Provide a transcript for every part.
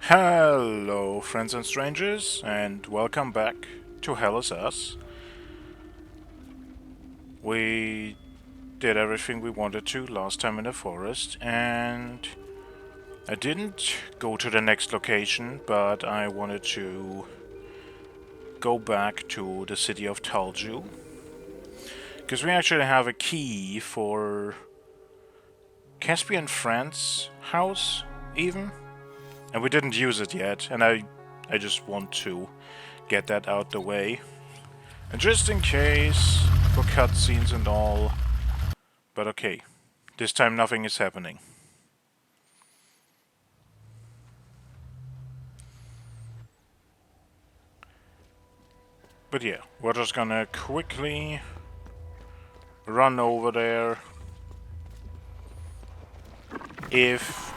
Hello, friends and strangers, and welcome back to Hell is Us. We did everything we wanted to last time in the forest, and I didn't go to the next location, but I wanted to go back to the city of Talju, because we actually have a key for Caspian Friend's house, even, and we didn't use it yet, and I just want to get that out the way. And just in case, for cutscenes and all. But okay, this time nothing is happening. But yeah, we're just gonna quickly run over there if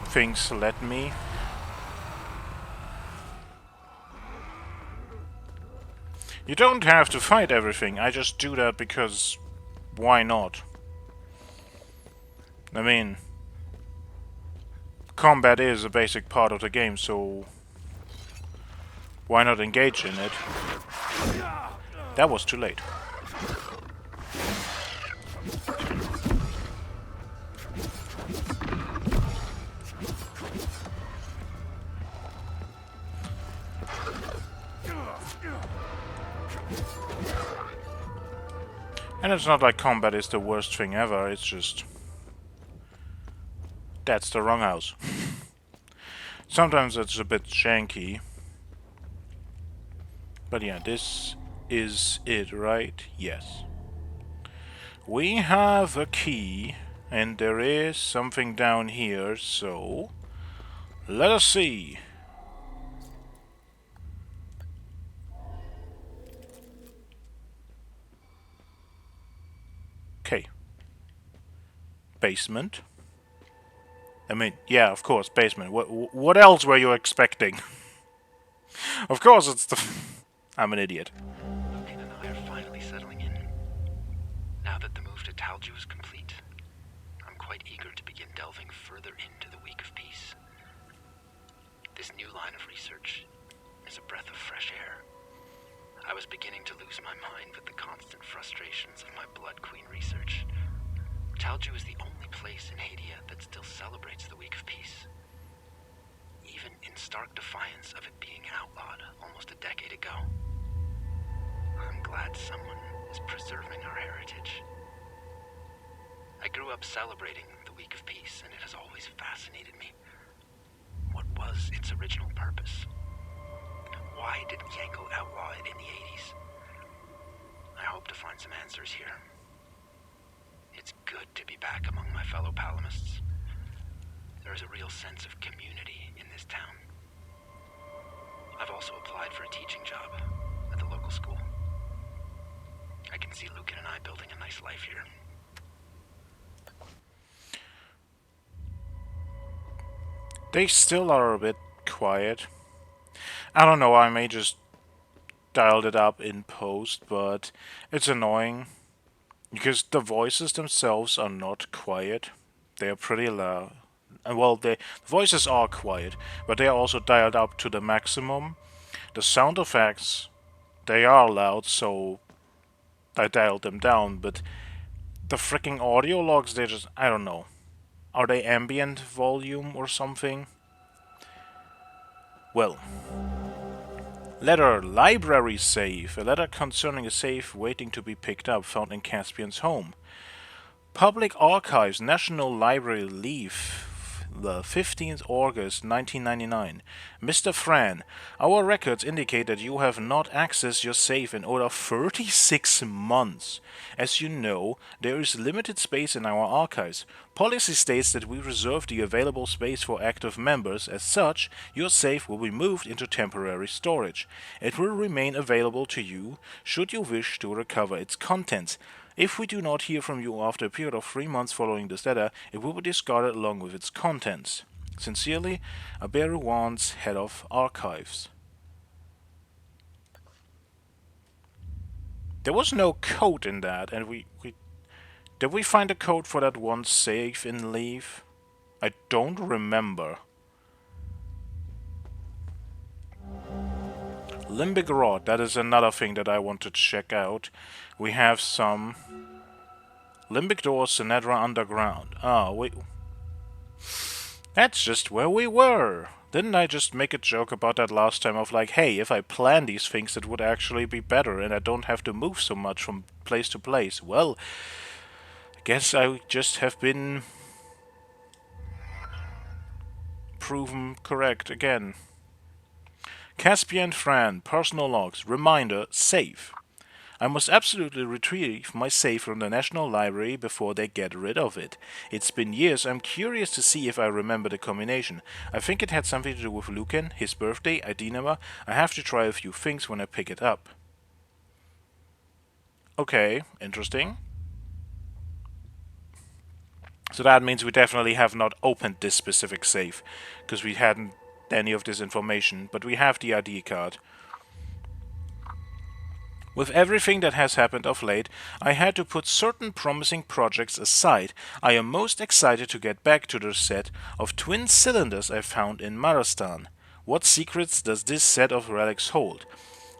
things let me. You don't have to fight everything, I just do that because why not? I mean, combat is a basic part of the game, so why not engage in it? That was too late. And it's not like combat is the worst thing ever, it's just... that's the wrong house. Sometimes it's a bit janky. But yeah, this is it, right? Yes. We have a key, and there is something down here, so... let us see. Okay. Basement. I mean, yeah, of course, basement. What else were you expecting? Of course it's the... I'm an idiot. Lupin and I are finally settling in. Now that the move to Talju is complete, I'm quite eager to begin delving further into the Week of Peace. This new line of research is a breath of fresh air. I was beginning to lose my mind with the constant frustrations of my Blood Queen research. Talju is the only place in Hadia that still celebrates the Week of Peace, even in stark defiance of it being outlawed almost a decade ago. I'm glad someone is preserving our heritage. I grew up celebrating the Week of Peace, and it has always fascinated me. What was its original purpose? Why did Yanko outlaw it in the 80s? I hope to find some answers here. It's good to be back among my fellow Palamists. There is a real sense of community in this town. I've also applied for a teaching job at the local school. I can see Lucan and I building a nice life here. They still are a bit quiet. I don't know, I may just dialed it up in post, but it's annoying. Because the voices themselves are not quiet. They are pretty loud. Well, the voices are quiet, but they are also dialed up to the maximum. The sound effects, they are loud, so I dialed them down, but the freaking audio logs, they just, I don't know. Are they ambient volume or something? Well. Letter library safe. A letter concerning a safe waiting to be picked up found in Caspian's home. Public Archives National Library Leaf, the 15th August 1999. Mr. Fran, our records indicate that you have not accessed your safe in over 36 months. As you know, there is limited space in our archives. Policy states that we reserve the available space for active members. As such, your safe will be moved into temporary storage. It will remain available to you should you wish to recover its contents. If we do not hear from you after a period of 3 months following this letter, it will be discarded along with its contents. Sincerely, Aberuwan's Head of Archives. There was no code in that, and did we find a code for that one save in Leave? I don't remember. Limbic Rod, that is another thing that I want to check out. We have some Limbic Doors, Sinedra Underground. Oh, wait. That's just where we were. Didn't I just make a joke about that last time of like, hey, if I plan these things it would actually be better and I don't have to move so much from place to place? Well, I guess I just have been proven correct again. Caspian Fran, personal logs, reminder, save. I must absolutely retrieve my safe from the National Library before they get rid of it. It's been years, I'm curious to see if I remember the combination. I think it had something to do with Lucan, his birthday, ID number. I have to try a few things when I pick it up. Okay, interesting. So that means we definitely have not opened this specific safe, because we hadn't any of this information, but we have the ID card. With everything that has happened of late, I had to put certain promising projects aside. I am most excited to get back to the set of twin cylinders I found in Marastan. What secrets does this set of relics hold?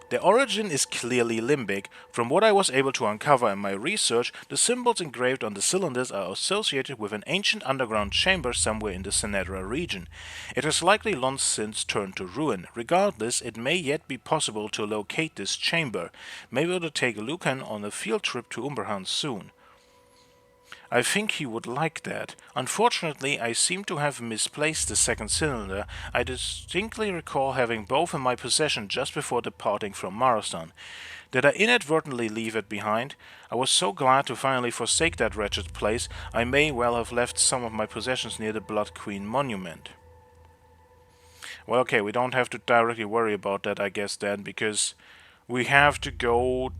Their origin is clearly limbic. From what I was able to uncover in my research, the symbols engraved on the cylinders are associated with an ancient underground chamber somewhere in the Sinedra region. It has likely long since turned to ruin. Regardless, it may yet be possible to locate this chamber. Maybe we'll take Lucan on a field trip to Umberhan soon. I think he would like that. Unfortunately, I seem to have misplaced the second cylinder. I distinctly recall having both in my possession just before departing from Marastan. Did I inadvertently leave it behind? I was so glad to finally forsake that wretched place, I may well have left some of my possessions near the Blood Queen monument. Well, okay, we don't have to directly worry about that, I guess, then, because we have to go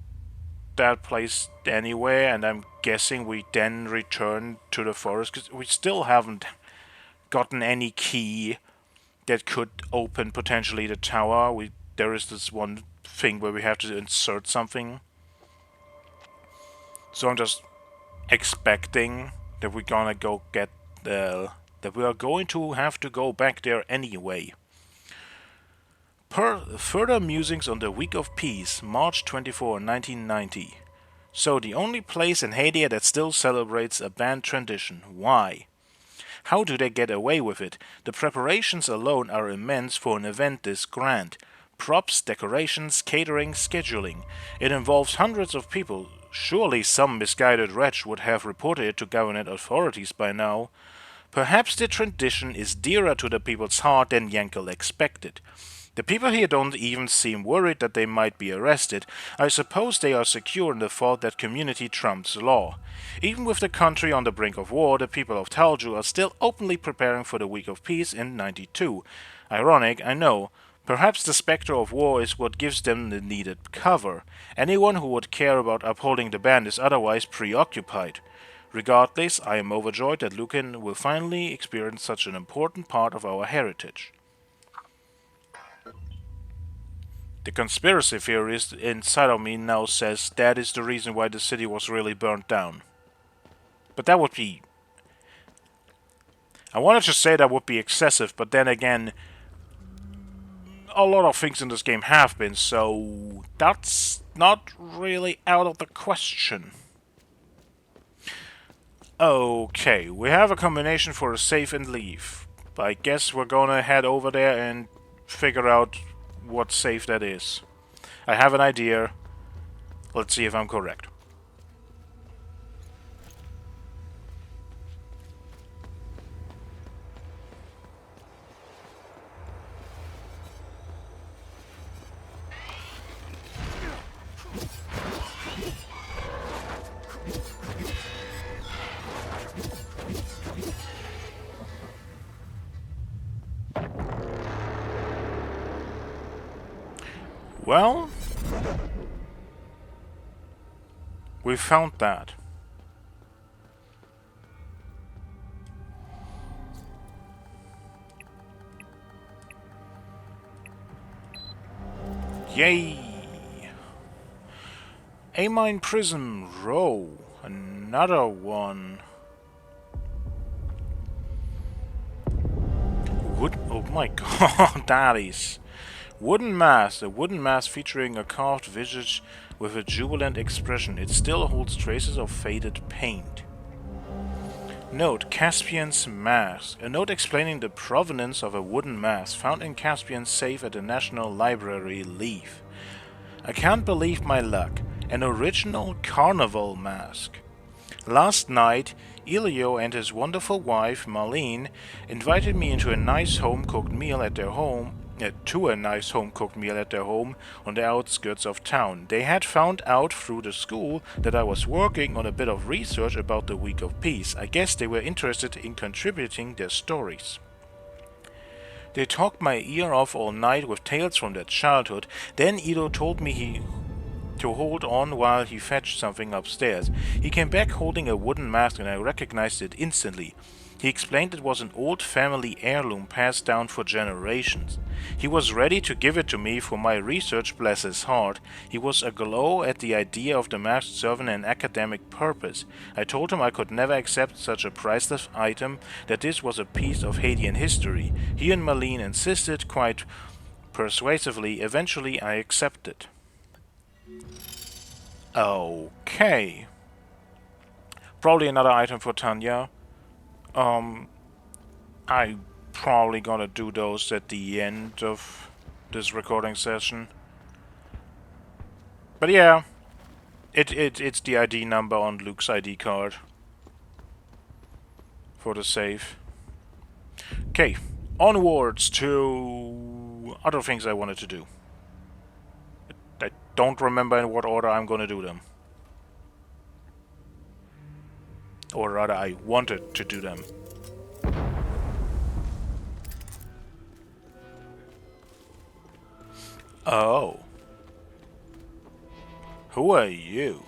that place anyway, and I'm guessing we then return to the forest, because we still haven't gotten any key that could open potentially the tower. There is this one thing where we have to insert something, so I'm just expecting that we're gonna go get that we are going to have to go back there anyway. Further musings on the Week of Peace, March 24, 1990. So the only place in Hadia that still celebrates a band tradition. Why? How do they get away with it? The preparations alone are immense for an event this grand. Props, decorations, catering, scheduling. It involves hundreds of people. Surely some misguided wretch would have reported it to government authorities by now. Perhaps the tradition is dearer to the people's heart than Yankel expected. The people here don't even seem worried that they might be arrested. I suppose they are secure in the thought that community trumps law. Even with the country on the brink of war, the people of Talju are still openly preparing for the Week of Peace in 92. Ironic, I know. Perhaps the specter of war is what gives them the needed cover. Anyone who would care about upholding the band is otherwise preoccupied. Regardless, I am overjoyed that Lucan will finally experience such an important part of our heritage. The conspiracy theorist inside of me now says that is the reason why the city was really burnt down. But that would be... I wanted to say that would be excessive, but then again, a lot of things in this game have been, so that's not really out of the question. Okay, we have a combination for a save and leave. I guess we're gonna head over there and figure out what safe that is. I have an idea. Let's see if I'm correct. Well, we found that. Yay! Amine Prism Row. Another one. Oh my god, that is Wooden mask. A wooden mask featuring a carved visage with a jubilant expression. It still holds traces of faded paint. Note: Caspian's mask. A note explaining the provenance of a wooden mask found in Caspian's safe at the National Library, Leaf. I can't believe my luck. An original carnival mask. Last night, Elio and his wonderful wife, Marlene, invited me into a nice home-cooked meal at their home on the outskirts of town. They had found out through the school that I was working on a bit of research about the Week of Peace. I guess they were interested in contributing their stories. They talked my ear off all night with tales from their childhood. Then Edo told me to hold on while he fetched something upstairs. He came back holding a wooden mask and I recognized it instantly. He explained it was an old family heirloom passed down for generations. He was ready to give it to me for my research, bless his heart. He was aglow at the idea of the mask serving an academic purpose. I told him I could never accept such a priceless item, that this was a piece of Haitian history. He and Marlene insisted quite persuasively. Eventually I accepted. Okay. Probably another item for Tanya. I probably gonna do those at the end of this recording session. But yeah, it's the ID number on Luke's ID card for the save. Okay, onwards to other things I wanted to do. I don't remember in what order I'm gonna do them. Or rather, I wanted to do them. Oh. Who are you?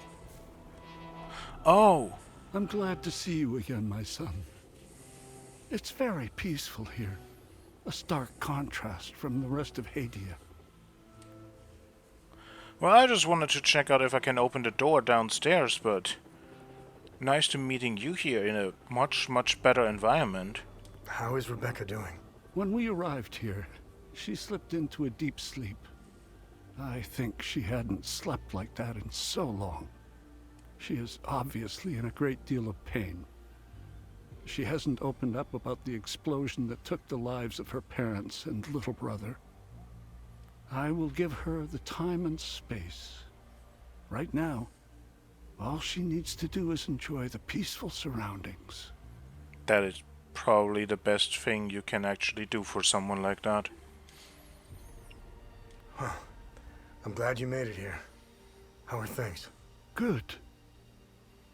Oh. I'm glad to see you again, my son. It's very peaceful here. A stark contrast from the rest of Hadia. Well, I just wanted to check out if I can open the door downstairs, but nice to meeting you here in a much, much better environment. How is Rebecca doing? When we arrived here, she slipped into a deep sleep. I think she hadn't slept like that in so long. She is obviously in a great deal of pain. She hasn't opened up about the explosion that took the lives of her parents and little brother. I will give her the time and space. Right now, all she needs to do is enjoy the peaceful surroundings. That is probably the best thing you can actually do for someone like that. Huh. I'm glad you made it here. How are things? Good.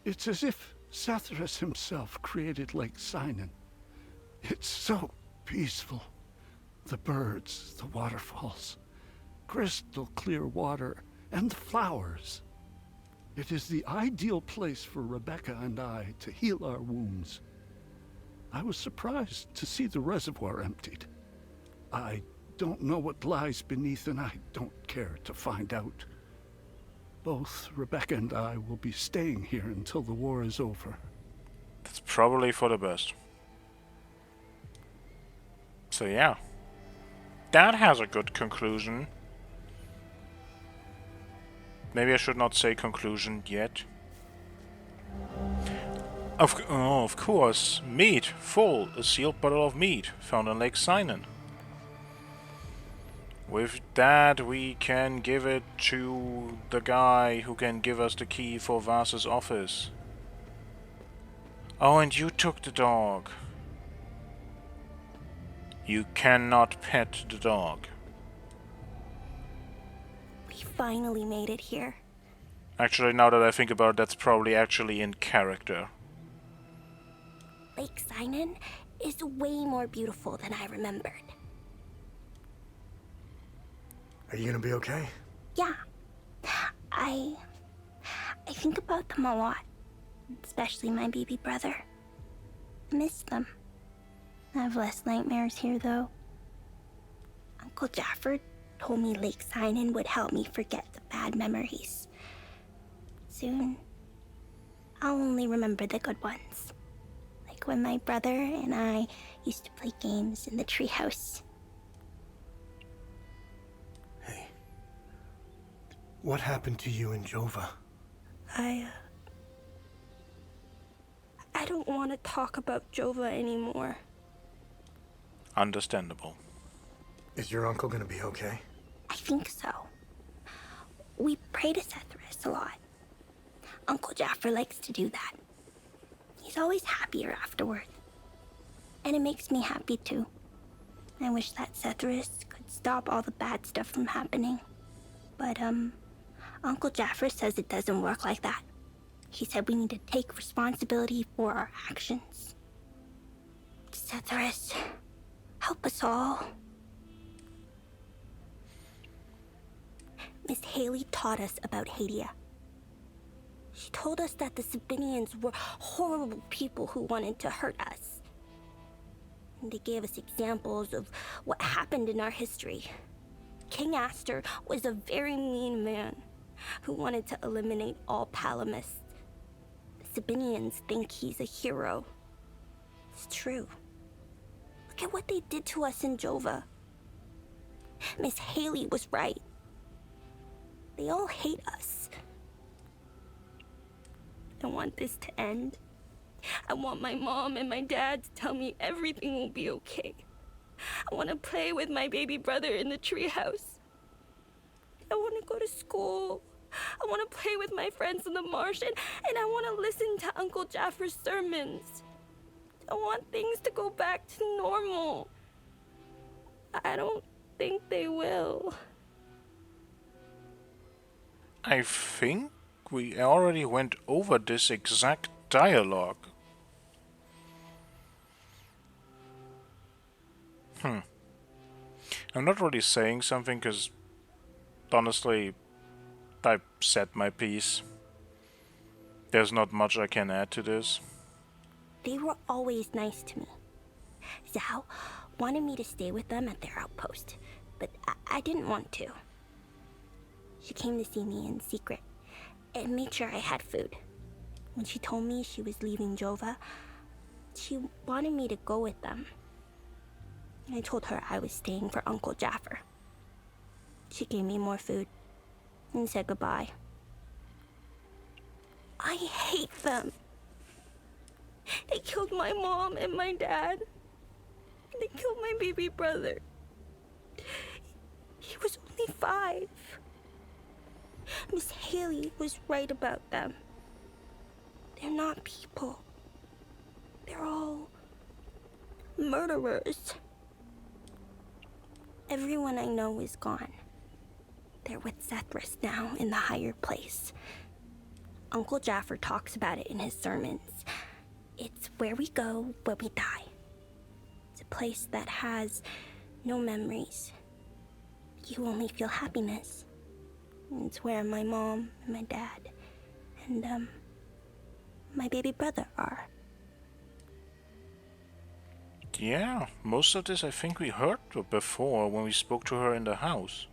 It's as if Satharas himself created Lake Sinan. It's so peaceful. The birds, the waterfalls, crystal clear water, and the flowers. It is the ideal place for Rebecca and I to heal our wounds. I was surprised to see the reservoir emptied. I don't know what lies beneath, and I don't care to find out. Both Rebecca and I will be staying here until the war is over. That's probably for the best. So yeah. That has a good conclusion. Maybe I should not say conclusion yet. Of course, meat, full, a sealed bottle of meat, found on Lake Sinan. With that, we can give it to the guy who can give us the key for Vasa's office. Oh, and you took the dog. You cannot pet the dog. We finally made it here. Actually, now that I think about it, that's probably actually in character. Lake Sinan is way more beautiful than I remembered. Are you gonna be okay? Yeah. I think about them a lot. Especially my baby brother. I miss them. I have less nightmares here, though. Uncle Jafford told me Lake Sinan would help me forget the bad memories. Soon, I'll only remember the good ones. Like when my brother and I used to play games in the treehouse. What happened to you in Jova? I don't want to talk about Jova anymore. Understandable. Is your uncle gonna be okay? I think so. We pray to Sethris a lot. Uncle Jaffer likes to do that. He's always happier afterward. And it makes me happy too. I wish that Sethris could stop all the bad stuff from happening. But, Uncle Jaffer says it doesn't work like that. He said we need to take responsibility for our actions. Sethris, help us all. Miss Haley taught us about Hadia. She told us that the Sabinians were horrible people who wanted to hurt us. And they gave us examples of what happened in our history. King Astor was a very mean man who wanted to eliminate all Palamists. The Sabinians think he's a hero. It's true. Look at what they did to us in Jova. Miss Haley was right. They all hate us. I want this to end. I want my mom and my dad to tell me everything will be okay. I want to play with my baby brother in the treehouse. I want to go to school. I want to play with my friends in the marsh, and I want to listen to Uncle Jaffer's sermons. I want things to go back to normal. I don't think they will. I think we already went over this exact dialogue. I'm not really saying something because, honestly, I've said my piece. There's not much I can add to this. They were always nice to me. Zhao wanted me to stay with them at their outpost, but I didn't want to. She came to see me in secret and made sure I had food. When she told me she was leaving Jova, she wanted me to go with them. I told her I was staying for Uncle Jaffer. She gave me more food and said goodbye. I hate them. They killed my mom and my dad. They killed my baby brother. He was only 5. Miss Haley was right about them. They're not people. They're all murderers. Everyone I know is gone. They're with Sethris now in the higher place. Uncle Jaffer talks about it in his sermons. It's where we go when we die. It's a place that has no memories. You only feel happiness. It's where my mom and my dad and, my baby brother are. Yeah, most of this I think we heard before when we spoke to her in the house.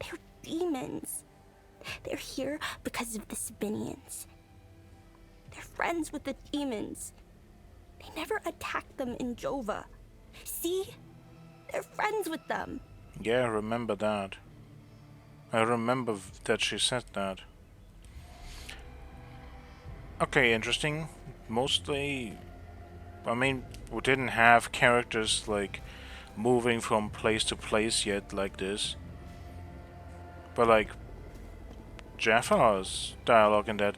They're demons. They're here because of the Sabinians. They're friends with the demons. They never attacked them in Jova. See? They're friends with them. Yeah, I remember that. I remember that she said that. Okay, interesting. Mostly, I mean, we didn't have characters like moving from place to place yet like this. But like, Jaffar's dialogue in that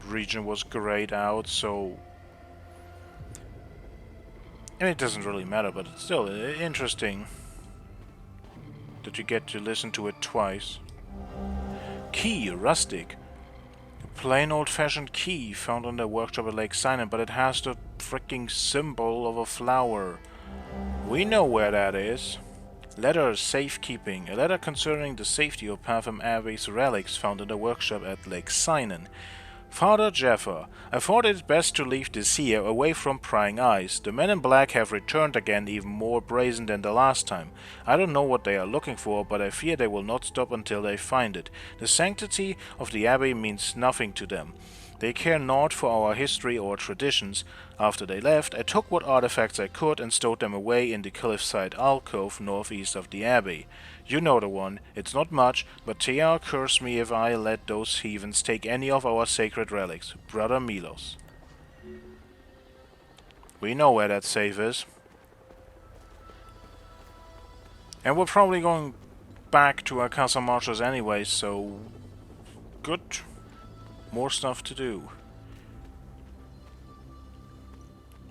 region was grayed out, so I mean, it doesn't really matter, but it's still interesting that you get to listen to it twice. Key, rustic. A plain old-fashioned key found in the workshop at Lake Sinan, but it has the freaking symbol of a flower. We know where that is. Letter safekeeping. A letter concerning the safety of Parfum Abbey's relics found in the workshop at Lake Sinan. Father Jaffer, I thought it best to leave this here, away from prying eyes. The men in black have returned again, even more brazen than the last time. I don't know what they are looking for, but I fear they will not stop until they find it. The sanctity of the abbey means nothing to them. They care not for our history or traditions. After they left, I took what artifacts I could and stowed them away in the cliffside alcove northeast of the abbey. You know the one. It's not much, but Tea curse me if I let those heathens take any of our sacred relics. Brother Milos. We know where that safe is. And we're probably going back to our Casa Marshals anyway, so... good. More stuff to do.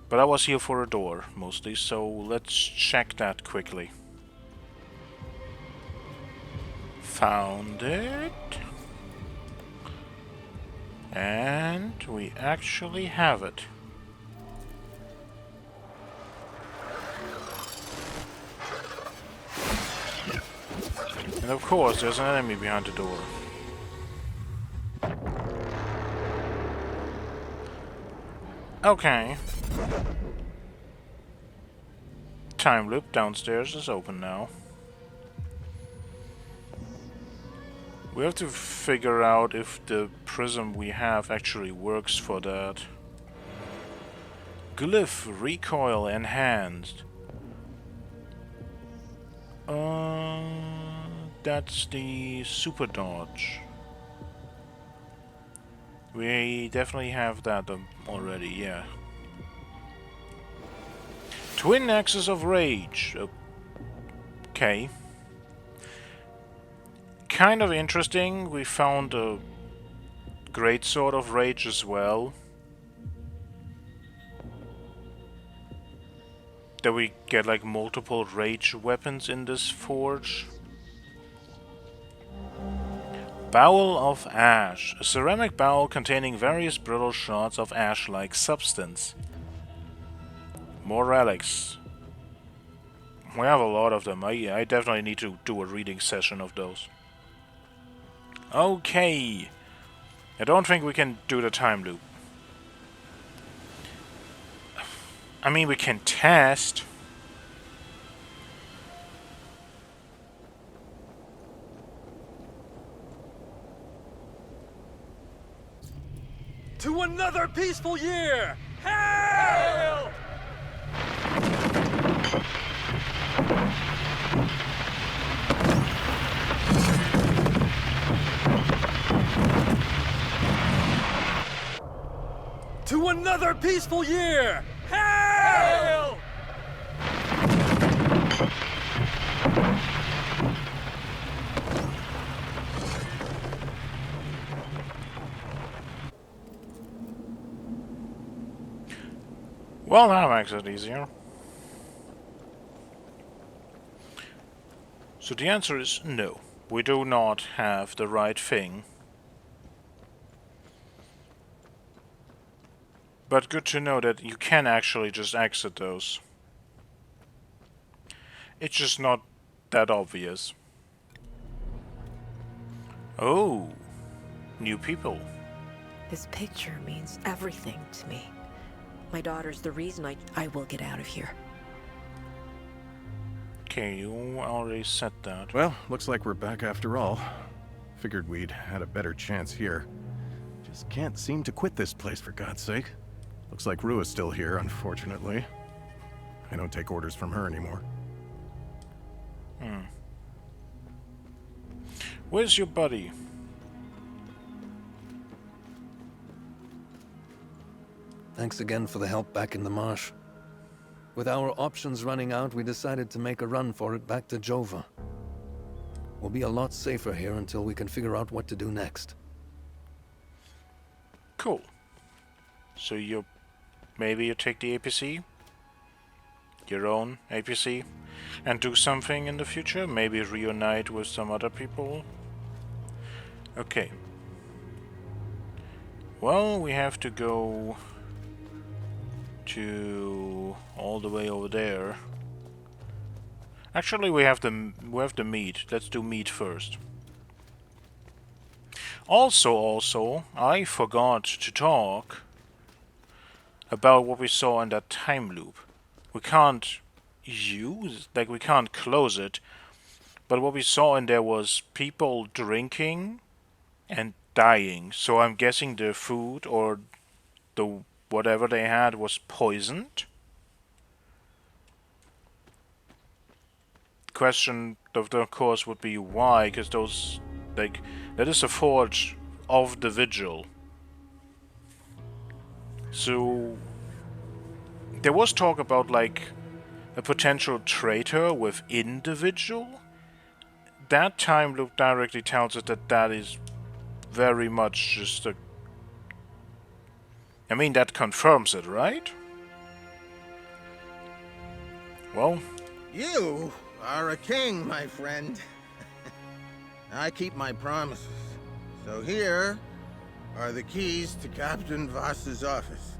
But I was here for a door, mostly, so let's check that quickly. Found it. And we actually have it. And of course, there's an enemy behind the door. Okay. Time loop downstairs is open now. We have to figure out if the prism we have actually works for that. Glyph recoil enhanced. That's the super dodge. We definitely have that already, yeah. Twin axes of rage. Okay. Kind of interesting. We found a great sword of rage as well. That we get like multiple rage weapons in this forge. Bowl of Ash. A ceramic bowl containing various brittle shards of ash-like substance. More relics. We have a lot of them. I definitely need to do a reading session of those. Okay. I don't think we can do the time loop. I mean, we can test. To another peaceful year! Hail! To another peaceful year! Hail! Well, that makes it easier. So the answer is no. We do not have the right thing. But good to know that you can actually just exit those. It's just not that obvious. Oh, new people. This picture means everything to me. My daughter's the reason I will get out of here. Okay, you already said that. Well, looks like we're back after all. Figured we'd had a better chance here. Just can't seem to quit this place, for God's sake. Looks like Rue is still here, unfortunately. I don't take orders from her anymore. Where's your buddy? Thanks again for the help back in the marsh. With our options running out, we decided to make a run for it back to Jova. We'll be a lot safer here until we can figure out what to do next. Cool. So maybe you take the APC? Your own APC? And do something in the future? Maybe reunite with some other people? Okay. Well, we have to go to all the way over there. Actually, we have the meat. Let's do meat first. Also, I forgot to talk about what we saw in that time loop. We can't we can't close it, but what we saw in there was people drinking, and dying. So I'm guessing the food or the whatever they had was poisoned. Question of the course would be why, because those, like, that is a forge of the vigil. So there was talk about like a potential traitor within the vigil. That time loop directly tells us that that is very much just a... I mean, that confirms it, right? Well... You are a king, my friend. I keep my promises. So here are the keys to Captain Voss's office.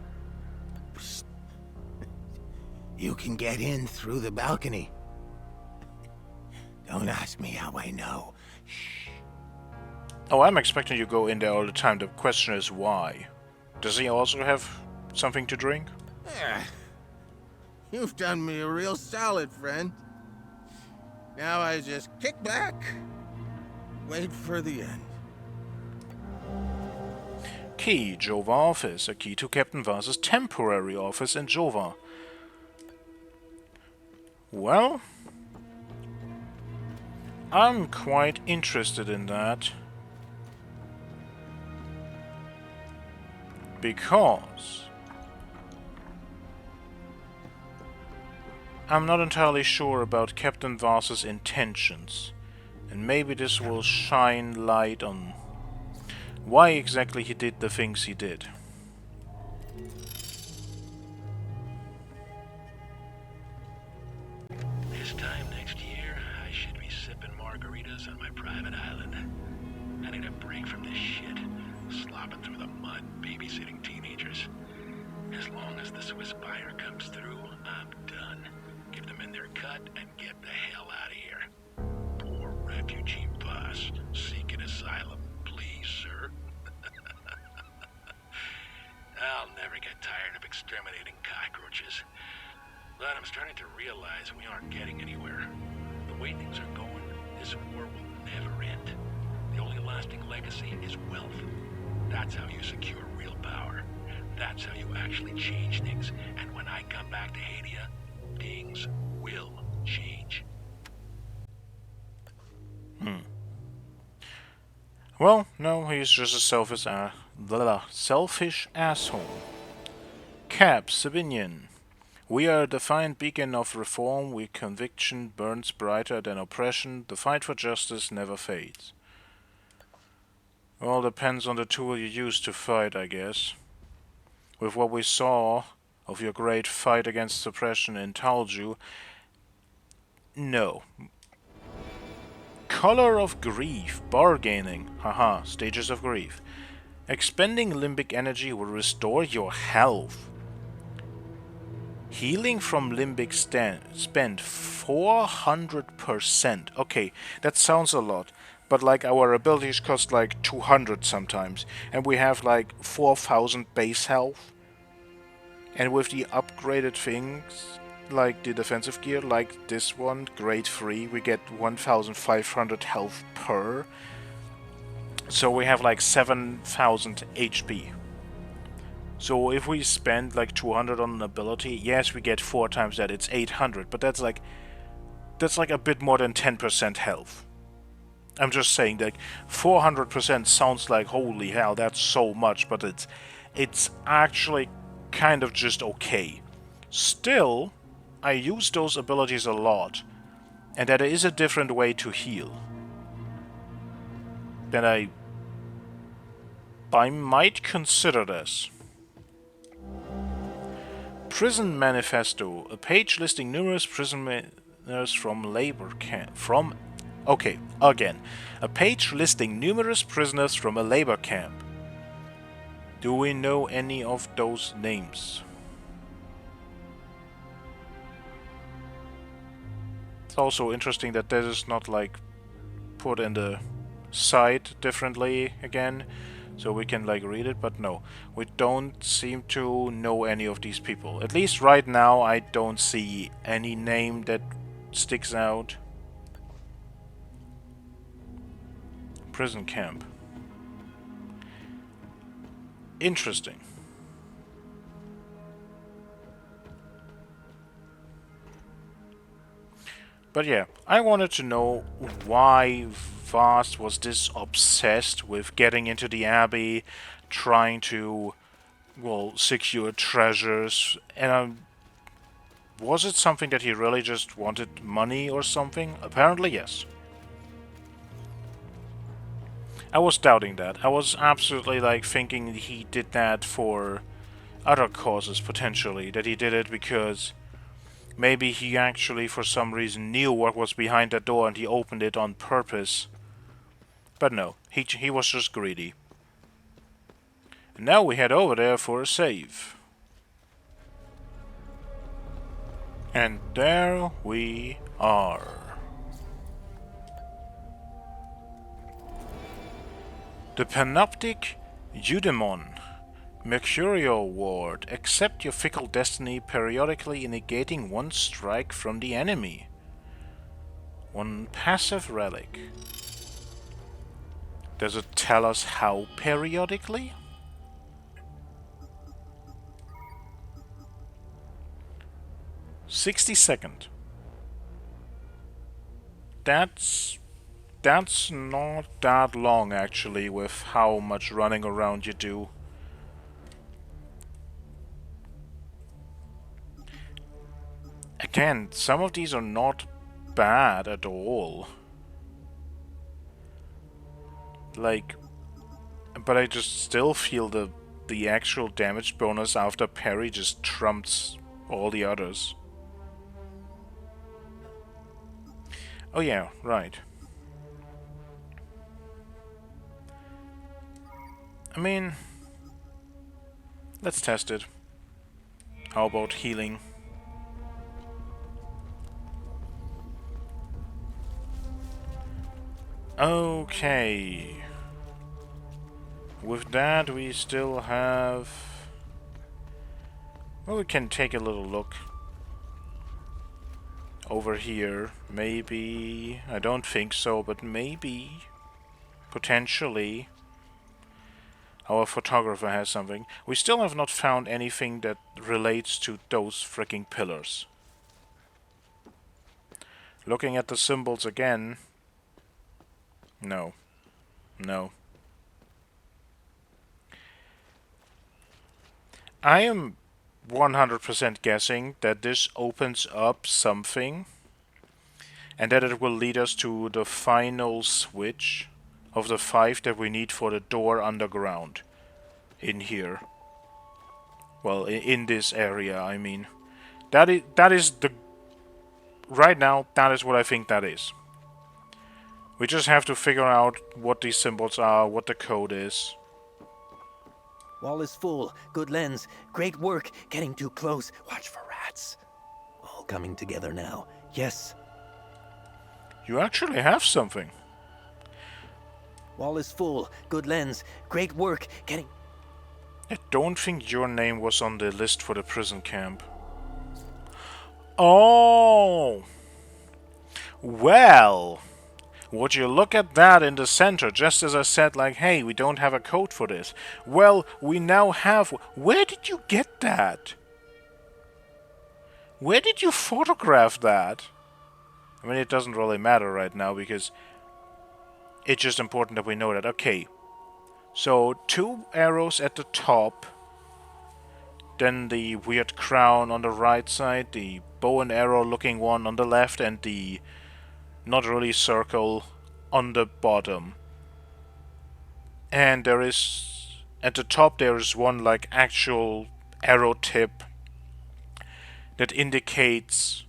Psst. You can get in through the balcony. Don't ask me how I know. Shh. Oh, I'm expecting you to go in there all the time. The question is why. Does he also have something to drink? You've done me a real solid, friend. Now I just kick back, wait for the end. Key, Jova office. A key to Captain Voss's temporary office in Jova. Well, I'm quite interested in that. Because I'm not entirely sure about Captain Voss's intentions. And maybe this will shine light on why exactly he did the things he did. This time next year, I should be sipping margaritas on my private island. I need a break from this shit. Slopping through the mud, babysitting teenagers. As long as the Swiss buyer comes through, I'm done. Give them in their cut and get the hell out of here. Poor refugee boss, seeking asylum. Please, sir. I'll never get tired of exterminating cockroaches. But I'm starting to realize we aren't getting anywhere. The way things are going, this war will never end. The only lasting legacy is wealth. That's how you secure real power. That's how you actually change things. And when I come back to Hadia, things will change. Well, no, he's just a selfish asshole. Cap, Sabinian. We are a defiant beacon of reform, where conviction burns brighter than oppression. The fight for justice never fades. Well, depends on the tool you use to fight, I guess. With what we saw of your great fight against suppression in Talju, no. Color of Grief, bargaining, haha, stages of grief. Expending limbic energy will restore your health. Healing from limbic spend 400%. Okay, that sounds a lot, but like our abilities cost like 200 sometimes, and we have like 4,000 base health. And with the upgraded things, like the defensive gear, like this one, grade 3, we get 1,500 health per. So we have like 7,000 HP. So if we spend like 200 on an ability, yes, we get 4 times that, it's 800, but that's like a bit more than 10% health. I'm just saying that 400% sounds like holy hell, that's so much, but it's actually kind of just okay. Still, I use those abilities a lot, and that is a different way to heal. Then I might consider this. Prison Manifesto, a page listing numerous prisoners from labor camp. A page listing numerous prisoners from a labor camp. Do we know any of those names? It's also interesting that this is not like put in the site differently again, so we can like read it, but no, we don't seem to know any of these people. At least right now I don't see any name that sticks out. Prison camp. Interesting. But yeah, I wanted to know why Vast was this obsessed with getting into the Abbey, trying to, well, secure treasures, and was it something that he really just wanted money or something? Apparently, yes. I was doubting that. I was absolutely like thinking he did that for other causes potentially. That he did it because maybe he actually for some reason knew what was behind that door and he opened it on purpose. But no, he was just greedy. And now we head over there for a save. And there we are. The Panoptic Eudaemon. Mercurial Ward. Accept your fickle destiny, periodically negating one strike from the enemy. One passive relic. Does it tell us how periodically? "60-second. That's not that long actually with how much running around you do. Again, some of these are not bad at all. Like, but I just still feel the actual damage bonus after parry just trumps all the others. Oh yeah, right. I mean, let's test it. How about healing? Okay. With that, we still have... Well, we can take a little look. Over here. Maybe... I don't think so, but maybe... Potentially... Our photographer has something. We still have not found anything that relates to those freaking pillars. Looking at the symbols again... No. No. I am 100% guessing that this opens up something and that it will lead us to the final switch of the 5 that we need for the door underground in here. Well, in this area, I mean. That is the... Right now, that is what I think that is. We just have to figure out what these symbols are, what the code is. Wall is full. Good lens. Great work. Getting too close. Watch for rats. All coming together now. Yes. You actually have something. Wall is full. Good lens. Great work. Getting... I don't think your name was on the list for the prison camp. Oh! Well... Would you look at that in the center, just as I said, like, hey, we don't have a code for this. Well, we now have... Where did you get that? Where did you photograph that? I mean, it doesn't really matter right now, because it's just important that we know that. Okay, so 2 arrows at the top, then the weird crown on the right side, the bow and arrow looking one on the left, and the... not really circle on the bottom. And there is... at the top there is one like actual arrow tip that indicates...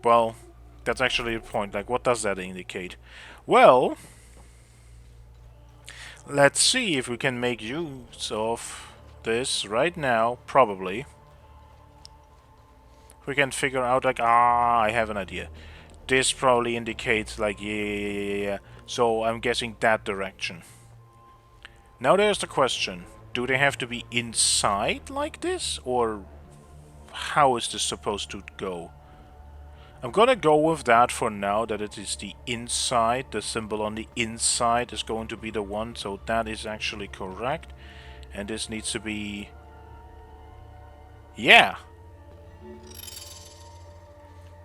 Well, that's actually the point. Like, what does that indicate? Well, let's see if we can make use of this right now, probably. We can figure out, like, I have an idea. This probably indicates, like, yeah. So I'm guessing that direction. Now there's the question. Do they have to be inside like this? Or how is this supposed to go? I'm gonna go with that for now, that it is the inside. The symbol on the inside is going to be the one, so that is actually correct. And this needs to be... yeah!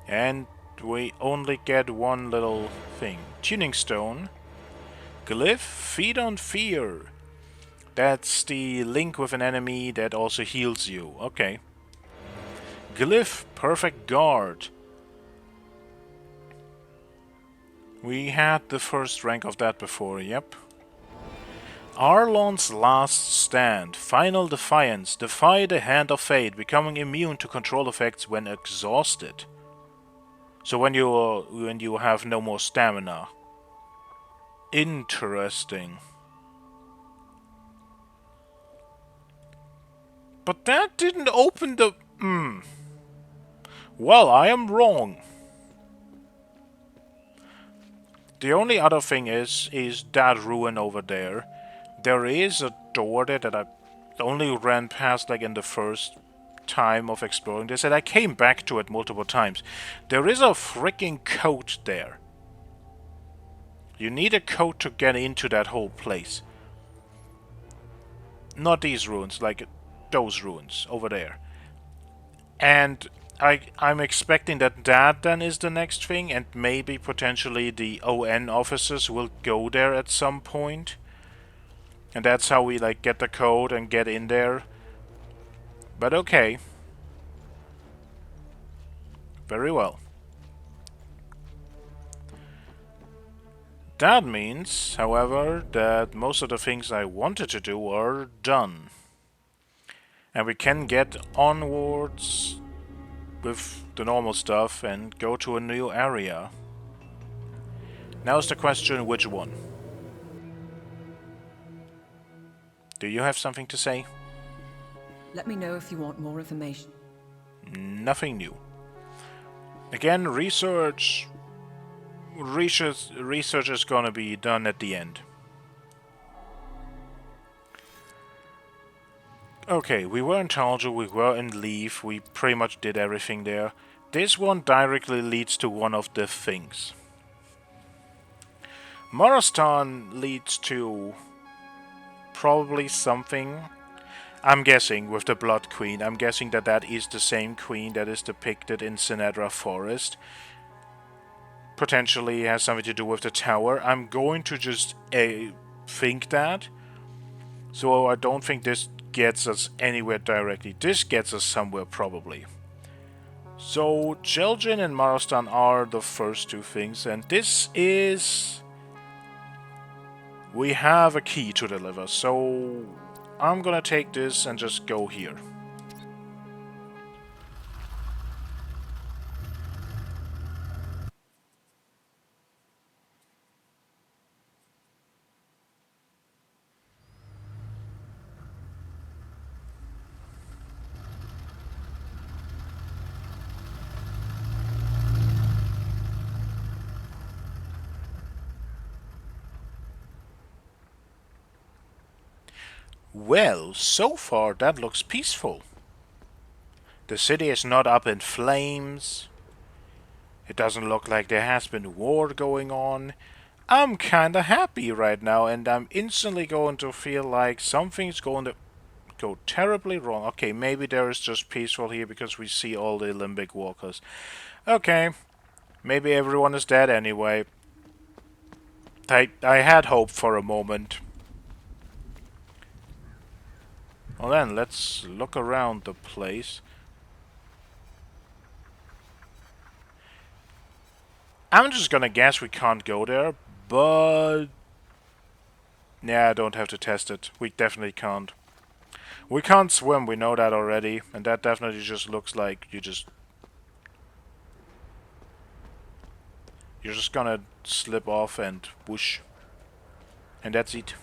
And we only get one little thing. Tuning stone. Glyph, feed on fear. That's the link with an enemy that also heals you. Okay. Glyph, perfect guard. We had the first rank of that before, yep. Arlon's last stand. Final defiance. Defy the hand of fate, becoming immune to control effects when exhausted. So when you have no more stamina. Interesting. But that didn't open the... Well, I am wrong. The only other thing is that ruin over there. There is a door there that I only ran past like in the first time of exploring this, and I came back to it multiple times. There is a freaking code there. You need a code to get into that whole place. Not these ruins, like those ruins over there. And I'm expecting that then is the next thing, and maybe potentially the ON officers will go there at some point. And that's how we like get the code and get in there. But okay. Very well. That means, however, that most of the things I wanted to do are done. And we can get onwards with the normal stuff and go to a new area. Now's the question, which one? Do you have something to say? Let me know if you want more information. Nothing new. Again, research is gonna be done at the end. Okay, we were in Talju, we were in Leaf, we pretty much did everything there. This one directly leads to one of the things. Marastan leads to probably something. I'm guessing with the Blood Queen. I'm guessing that that is the same queen that is depicted in Sinedra Forest. Potentially has something to do with the tower. I'm going to just think that. So I don't think this gets us anywhere directly. This gets us somewhere probably. So Jelgin and Marastan are the first two things, and this is... we have a key to deliver, so I'm gonna take this and just go here. Well, so far that looks peaceful. The city is not up in flames. It doesn't look like there has been war going on. I'm kinda happy right now, and I'm instantly going to feel like something's going to go terribly wrong. Okay, maybe there is just peaceful here because we see all the limbic walkers. Okay, maybe everyone is dead anyway. I had hope for a moment. Well then, let's look around the place. I'm just gonna guess we can't go there, but... yeah, I don't have to test it. We definitely can't. We can't swim, we know that already, and that definitely just looks like you're just gonna slip off and whoosh. And that's it.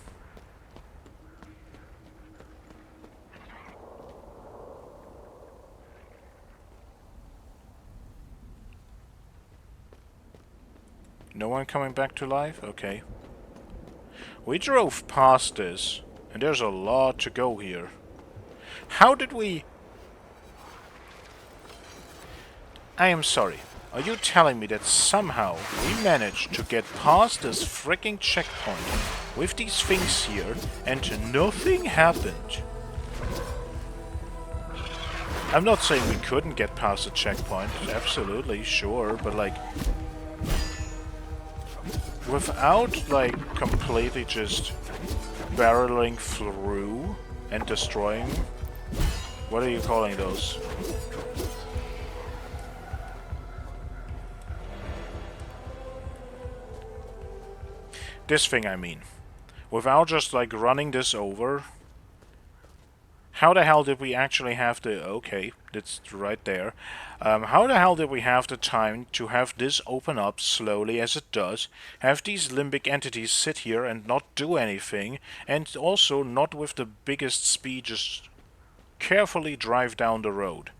No one coming back to life? Okay. We drove past this, and there's a lot to go here. How did we... I am sorry. Are you telling me that somehow we managed to get past this freaking checkpoint with these things here and nothing happened? I'm not saying we couldn't get past the checkpoint, absolutely, sure, but like... without, like, completely just barreling through and destroying... What are you calling those? This thing, I mean. Without just, like, running this over... How the hell did we actually have the... Okay, that's right there. How the hell did we have the time to have this open up slowly as it does, have these limbic entities sit here and not do anything, and also not with the biggest speed just carefully drive down the road?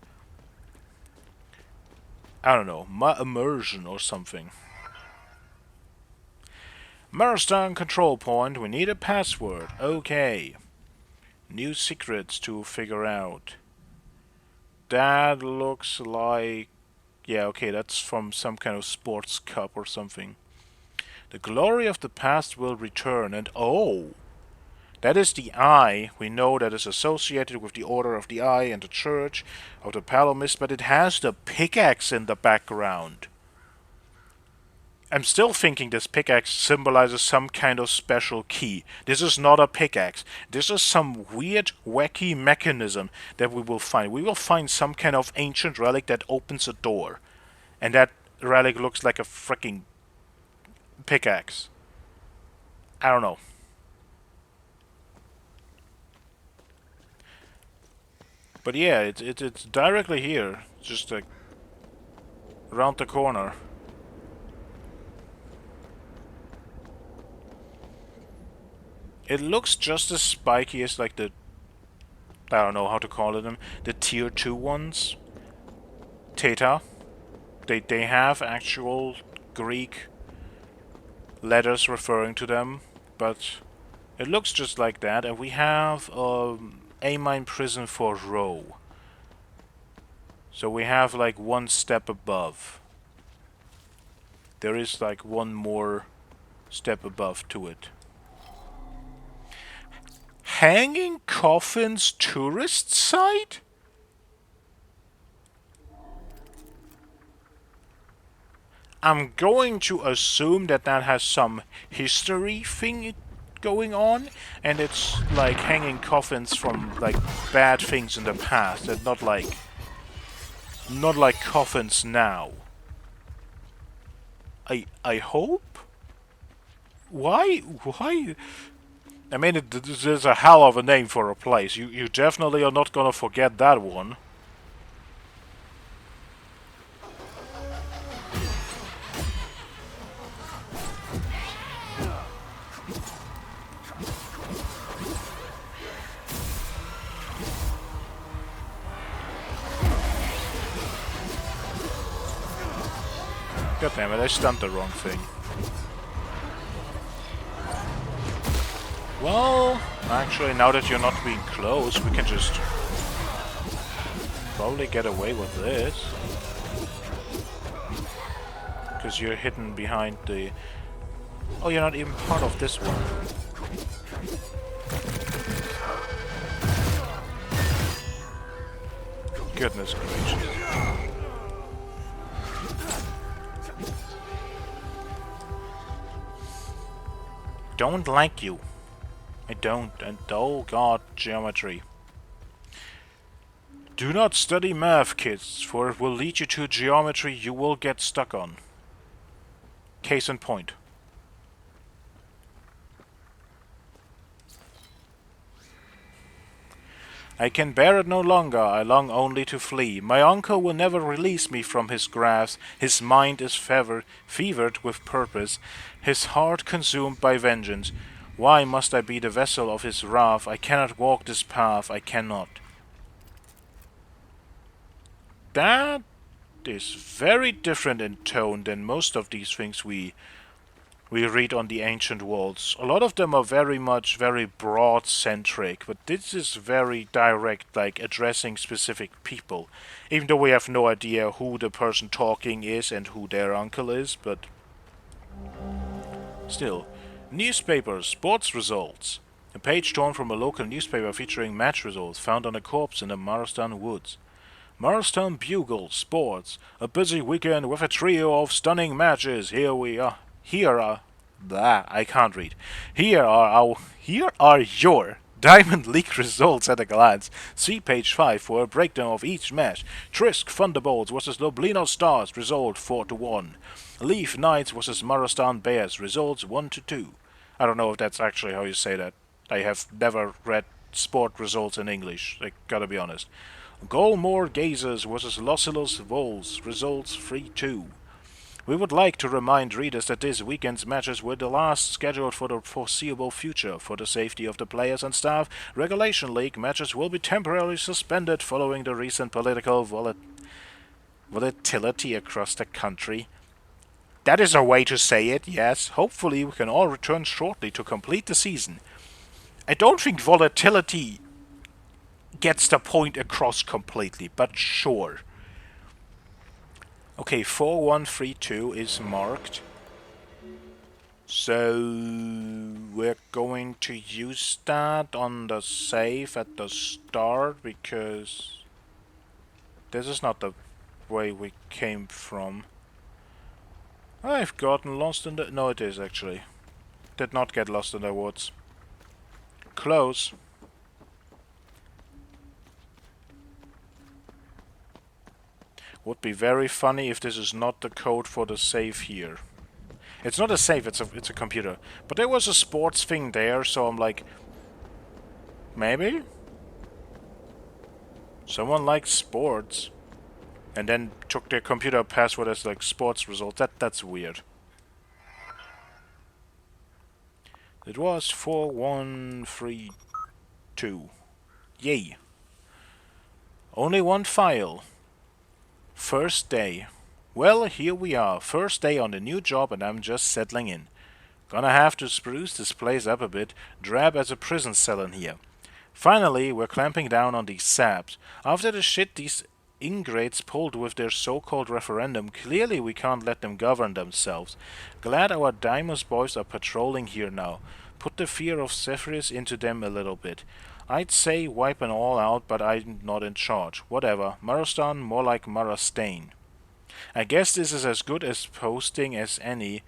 I don't know, immersion or something. Marastan control point, we need a password. Okay. New secrets to figure out. That looks like... Yeah, okay, that's from some kind of sports cup or something. The glory of the past will return, and oh! That is the eye. We know that is associated with the Order of the Eye and the Church of the Palomist, but it has the pickaxe in the background. I'm still thinking this pickaxe symbolizes some kind of special key. This is not a pickaxe. This is some weird, wacky mechanism that we will find. We will find some kind of ancient relic that opens a door. And that relic looks like a freaking pickaxe. I don't know. But yeah, it's directly here. Just like around the corner. It looks just as spiky as like the... I don't know how to call it them. The tier 2 ones. Theta. They have actual Greek letters referring to them. But it looks just like that. And we have A-mine prison for Rho. So we have like one step above. There is like one more step above to it. Hanging Coffins tourist site? I'm going to assume that that has some history thing going on, and it's like hanging coffins from like bad things in the past, and not like coffins now. I hope? Why? I mean, it is a hell of a name for a place. You definitely are not gonna forget that one. God damn it, I stunned the wrong thing. Well, actually, now that you're not being close, we can just probably get away with this. Because you're hidden behind the... Oh, you're not even part of this one. Goodness gracious. Don't like you. I don't, and oh god, geometry. Do not study math, kids, for it will lead you to geometry you will get stuck on. Case in point. I can bear it no longer, I long only to flee. My uncle will never release me from his grasp. His mind is fevered with purpose, his heart consumed by vengeance. Why must I be the vessel of his wrath? I cannot walk this path, I cannot. That is very different in tone than most of these things we we read on the ancient walls. A lot of them are very broad-centric, but this is very direct, like addressing specific people. Even though we have no idea who the person talking is and who their uncle is, but still. Newspapers, sports results. A page torn from a local newspaper featuring match results found on a corpse in the Marastan woods. Marastan Bugle, sports. A busy weekend with a trio of stunning matches. I can't read. Here are your Diamond League results at a glance. See page 5 for a breakdown of each match. Trisk Thunderbolts vs Loblino Stars, result 4-1. Leaf Knights vs Marastan Bears, results 1-2. I don't know if that's actually how you say that. I have never read sport results in English, I gotta be honest. Golmore Gazers vs Lossilus Vols, results 3-2. We would like to remind readers that this weekend's matches were the last scheduled for the foreseeable future. For the safety of the players and staff, Regulation League matches will be temporarily suspended following the recent political volatility across the country. That is a way to say it, yes. Hopefully we can all return shortly to complete the season. I don't think volatility gets the point across completely, but sure. Okay, 4132 is marked. So we're going to use that on the save at the start because this is not the way we came from. I've gotten lost in the... No, it is actually. Did not get lost in the woods. Close. Would be very funny if this is not the code for the save here. It's not a save, it's a computer. But there was a sports thing there, so I'm like... Maybe? Someone likes sports. And then took their computer password as like sports result. That's weird. It was 4132. Yay. Only one file. First day. Well, here we are. First day on the new job and I'm just settling in. Gonna have to spruce this place up a bit. Drab as a prison cell in here. Finally, we're clamping down on these saps. After the shit these ingrates pulled with their so-called referendum, clearly we can't let them govern themselves. Glad our Deimos boys are patrolling here now. Put the fear of Zephyrus into them a little bit. I'd say wipe 'em all out, but I'm not in charge. Whatever. Marastan, more like Marastain. I guess this is as good as posting as any.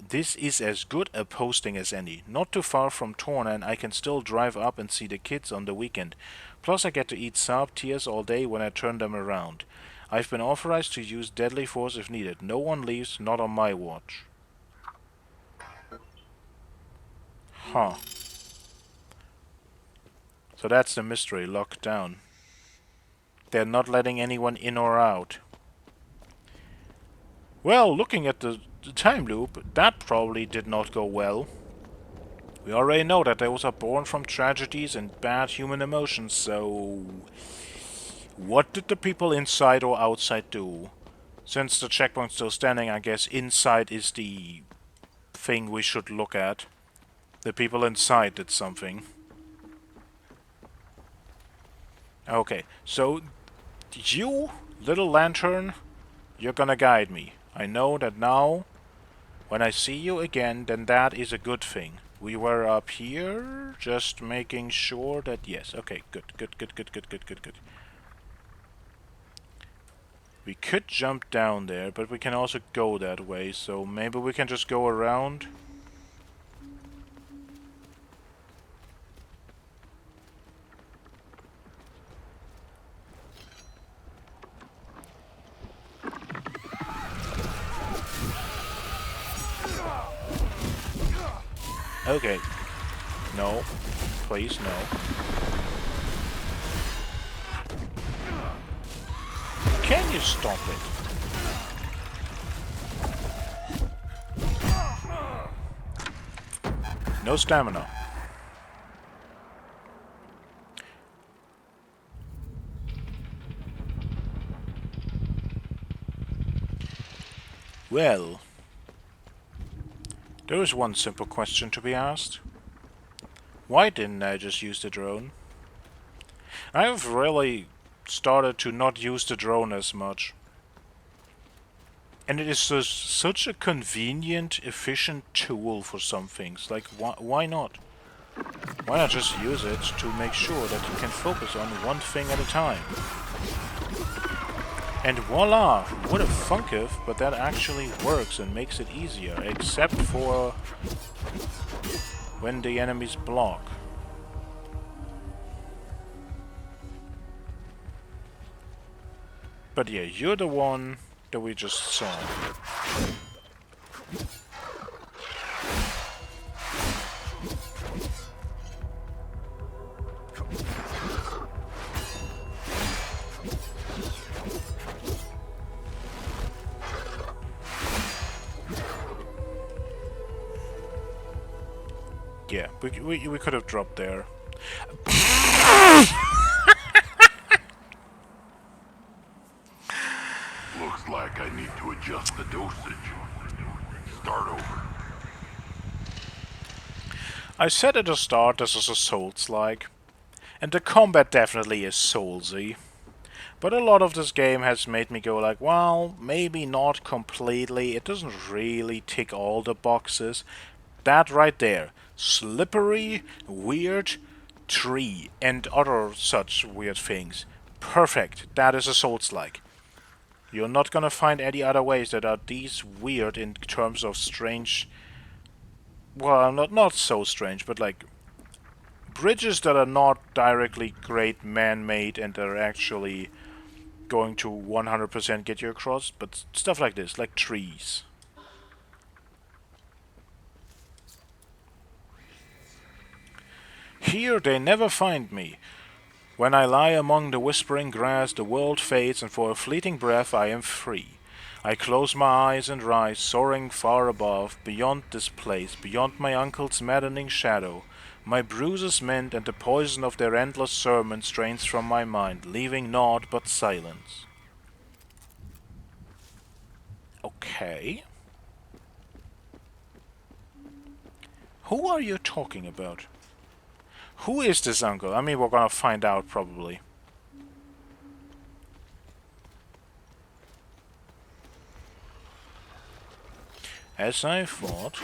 This is as good a posting as any. Not too far from Torn, and I can still drive up and see the kids on the weekend. Plus I get to eat Saab tears all day when I turn them around. I've been authorized to use deadly force if needed. No one leaves, not on my watch. Huh. So that's the mystery, locked down. They're not letting anyone in or out. Well, looking at the time loop, that probably did not go well. We already know that those are born from tragedies and bad human emotions, so... What did the people inside or outside do? Since the checkpoint's still standing, I guess inside is the thing we should look at. The people inside did something. Okay, so you, little lantern, you're gonna guide me. I know that now, when I see you again, then that is a good thing. We were up here, just making sure that, yes, okay, good. We could jump down there, but we can also go that way, so maybe we can just go around. Okay. No. Please, no. Can you stop it? No stamina. Well... There is one simple question to be asked. Why didn't I just use the drone? I've really started to not use the drone as much. And it is just such a convenient, efficient tool for some things. Like, why not? Why not just use it to make sure that you can focus on one thing at a time? And voila! What a funkif, but that actually works and makes it easier, except for when the enemies block. But yeah, you're the one that we just saw. Yeah, we could have dropped there. Looks like I need to adjust the dosage. Start over. I said at the start this is a Souls-like, and the combat definitely is Soulsy. But a lot of this game has made me go like, well, maybe not completely. It doesn't really tick all the boxes. That right there. Slippery, weird, tree, and other such weird things. Perfect. That is a Souls-like. You're not gonna find any other ways that are these weird in terms of strange... Well, not so strange, but like... bridges that are not directly great man-made and are actually going to 100% get you across, but stuff like this, like trees. Here they never find me. When I lie among the whispering grass, the world fades, and for a fleeting breath I am free. I close my eyes and rise, soaring far above, beyond this place, beyond my uncle's maddening shadow. My bruises mend, and the poison of their endless sermon strains from my mind, leaving naught but silence. Okay. Who are you talking about? Who is this uncle? I mean, we're gonna find out probably. As I thought.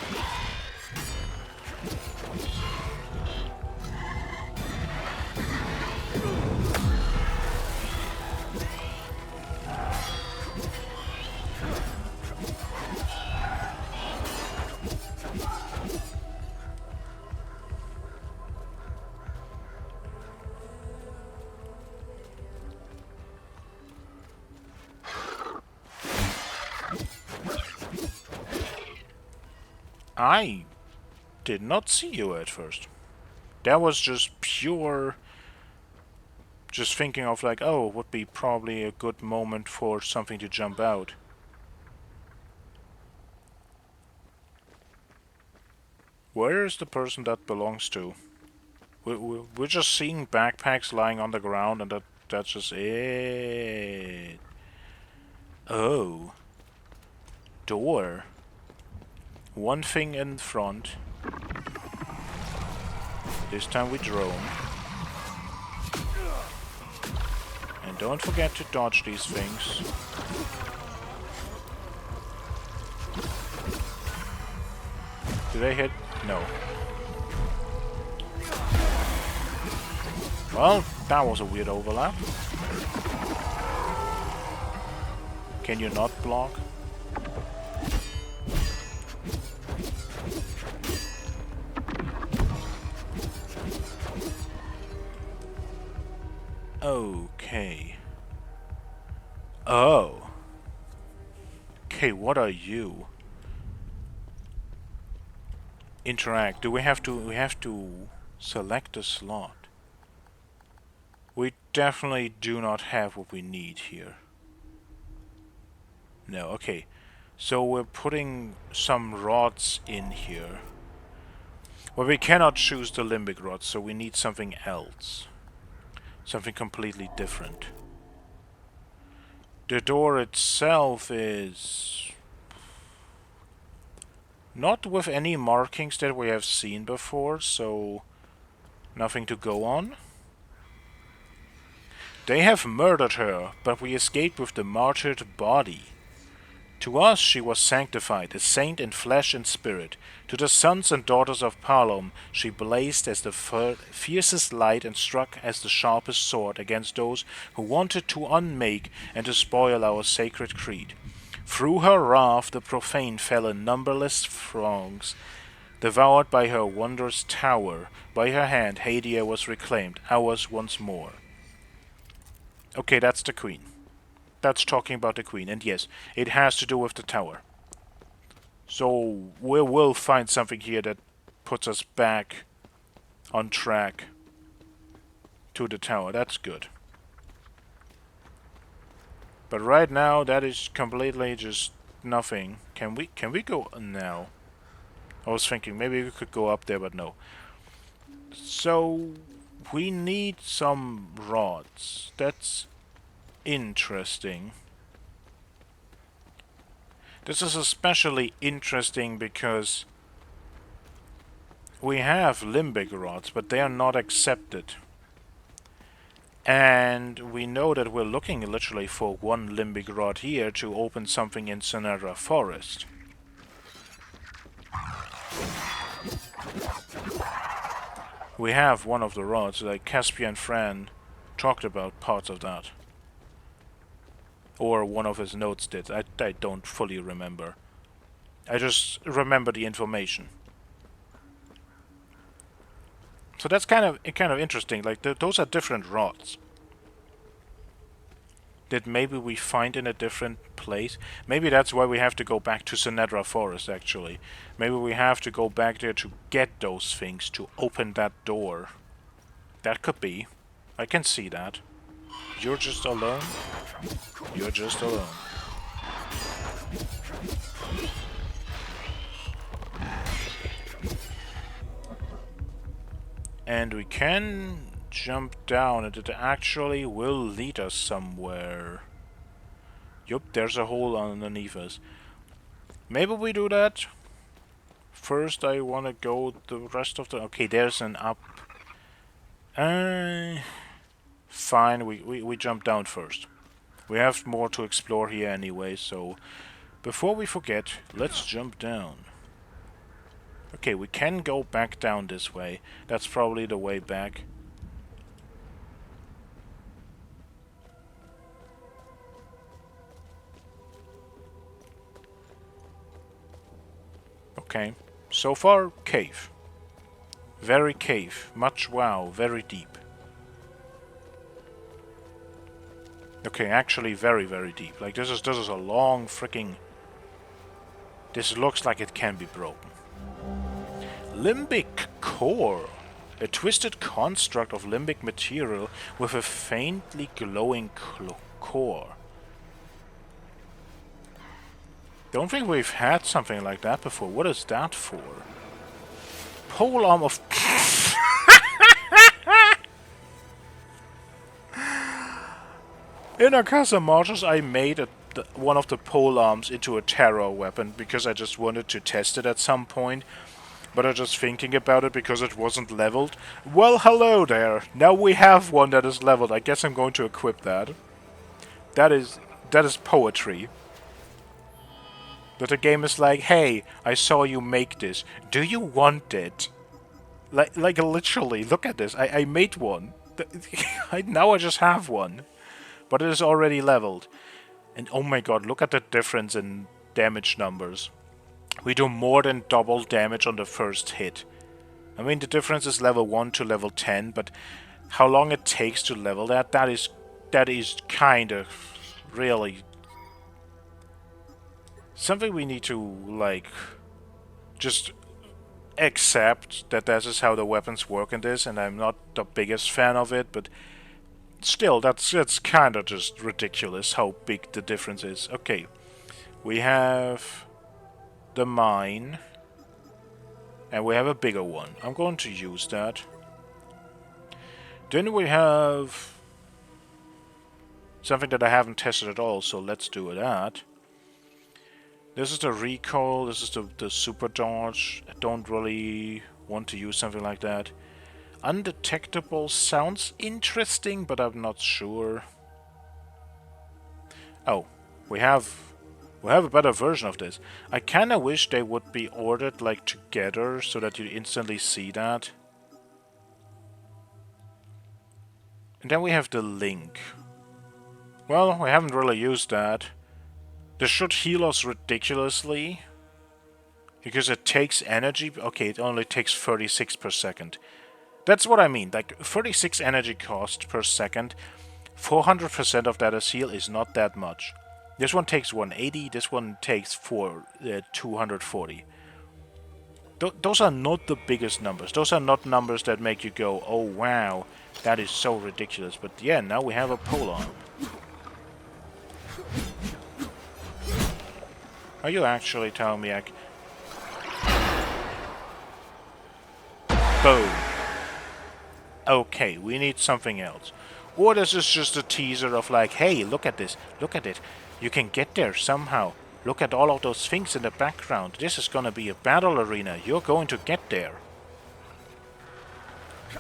I did not see you at first. That was just pure... just thinking of like, oh, would be probably a good moment for something to jump out. Where is the person that belongs to? We're just seeing backpacks lying on the ground and that's just it. Oh. Door. One thing in front. This time we drone. And don't forget to dodge these things. Did I hit? No. Well, that was a weird overlap. Can you not block? Okay. Oh. Okay, what are you? Interact. Do we have to select a slot? We definitely do not have what we need here. No, okay. So we're putting some rods in here. Well, we cannot choose the limbic rods, so we need something else. Something completely different. The door itself is... Not with any markings that we have seen before, so nothing to go on. They have murdered her, but we escaped with the martyred body. To us she was sanctified, a saint in flesh and spirit. To the sons and daughters of Palom she blazed as the fiercest light and struck as the sharpest sword against those who wanted to unmake and to spoil our sacred creed. Through her wrath the profane fell in numberless throngs, devoured by her wondrous tower. By her hand Hadia was reclaimed, ours once more. Okay, that's the queen. That's talking about the queen, and yes, it has to do with the tower. So we will find something here that puts us back on track to the tower. That's good. But right now, that is completely just nothing. Can we go now? I was thinking maybe we could go up there, but no. So we need some rods. That's interesting. This is especially interesting because we have limbic rods, but they are not accepted. And we know that we're looking literally for one limbic rod here to open something in Sonara Forest. We have one of the rods, like Caspian Fran talked about parts of that. Or one of his notes did. I don't fully remember. I just remember the information. So that's kind of interesting. Like those are different rods that maybe we find in a different place. Maybe that's why we have to go back to Sinedra Forest. Actually, maybe we have to go back there to get those things to open that door. That could be. I can see that. You're just alone? You're just alone. And we can jump down and it actually will lead us somewhere. Yup, there's a hole underneath us. Maybe we do that. First I wanna go the rest of the... Okay, there's an up. Fine, we jump down first. We have more to explore here anyway, so... Before we forget, let's jump down. Okay, we can go back down this way. That's probably the way back. Okay, so far, cave. Very cave. Much wow, very deep. Okay, actually very, very deep. Like, this is a long freaking... This looks like it can be broken. Limbic core. A twisted construct of limbic material with a faintly glowing core. Don't think we've had something like that before. What is that for? Pole arm of... In Akasa Martyrs, I made one of the pole arms into a terror weapon because I just wanted to test it at some point. But I'm just thinking about it because it wasn't leveled. Well, hello there. Now we have one that is leveled. I guess I'm going to equip that. That is poetry. That the game is like, hey, I saw you make this. Do you want it? Like literally, look at this. I made one. Now I just have one. But it is already leveled. And oh my god, look at the difference in damage numbers. We do more than double damage on the first hit. I mean, the difference is level 1 to level 10, but how long it takes to level that is kind of really something we need to, like, just accept that this is how the weapons work in this, and I'm not the biggest fan of it, but still, that's kind of just ridiculous how big the difference is. Okay, we have the mine, and we have a bigger one. I'm going to use that. Then we have something that I haven't tested at all, so let's do that. This is the recoil, this is the super dodge. I don't really want to use something like that. Undetectable sounds interesting, but I'm not sure. Oh, we have a better version of this. I kinda wish they would be ordered like together so that you instantly see that. And then we have the link. Well, we haven't really used that. This should heal us ridiculously. Because it takes energy. Okay, it only takes 36 per second. That's what I mean. Like, 36 energy cost per second. 400% of that as heal is not that much. This one takes 180. This one takes 240. Those are not the biggest numbers. Those are not numbers that make you go, oh wow, that is so ridiculous. But yeah, now we have a polearm. Are you actually telling me Boom. Okay, we need something else. Or this is just a teaser of like, hey, look at this, look at it. You can get there somehow. Look at all of those things in the background. This is gonna be a battle arena. You're going to get there.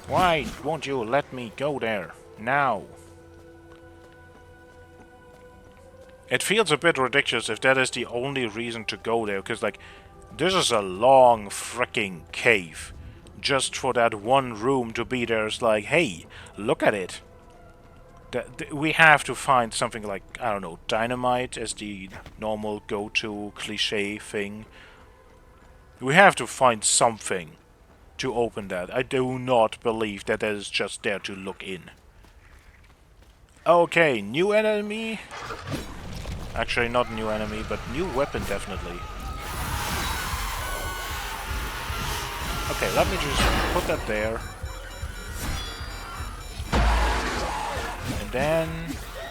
Why won't you let me go there? Now. It feels a bit ridiculous if that is the only reason to go there, because like, this is a long fricking cave. Just for that one room to be there is like, hey, look at it. We have to find something like, I don't know, dynamite as the normal go-to cliche thing. We have to find something to open that. I do not believe that is just there to look in. Okay, new enemy. Actually, not new enemy, but new weapon definitely. Okay, let me just put that there. And then,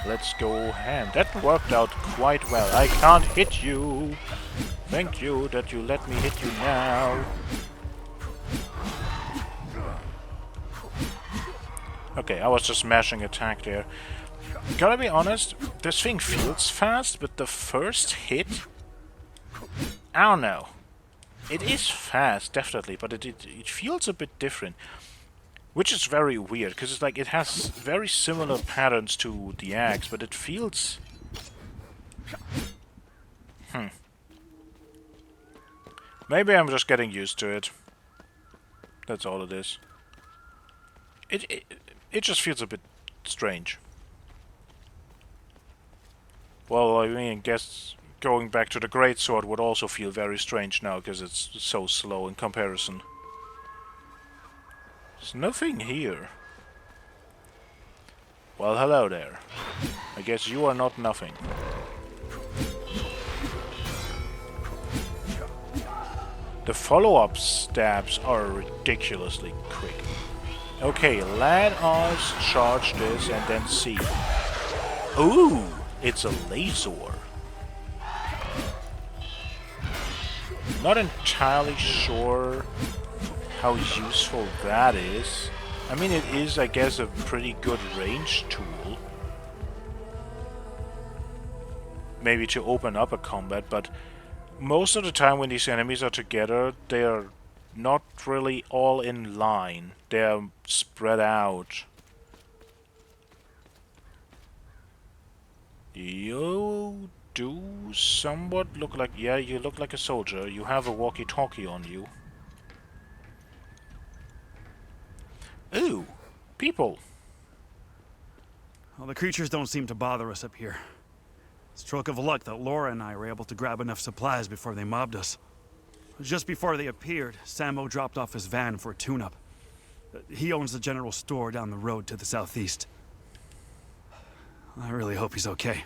let's go ham. That worked out quite well. I can't hit you. Thank you that you let me hit you now. Okay, I was just mashing attack there. Gotta be honest, this thing feels fast, but the first hit... I don't know. It is fast, definitely, but it feels a bit different. Which is very weird, because it's like it has very similar patterns to the axe, but it feels... Maybe I'm just getting used to it. That's all it is. It just feels a bit strange. Well, I mean, I guess going back to the greatsword would also feel very strange now, because it's so slow in comparison. There's nothing here. Well, hello there. I guess you are not nothing. The follow-up stabs are ridiculously quick. Okay, let us charge this and then see. Ooh, it's a laser. Not entirely sure how useful that is. I mean, it is, I guess, a pretty good range tool. Maybe to open up a combat, but most of the time when these enemies are together, they are not really all in line. They are spread out. You do somewhat look like... Yeah, you look like a soldier. You have a walkie-talkie on you. Ooh, people. Well, the creatures don't seem to bother us up here. Stroke of luck that Laura and I were able to grab enough supplies before they mobbed us. Just before they appeared, Sammo dropped off his van for a tune-up. He owns the general store down the road to the southeast. I really hope he's okay.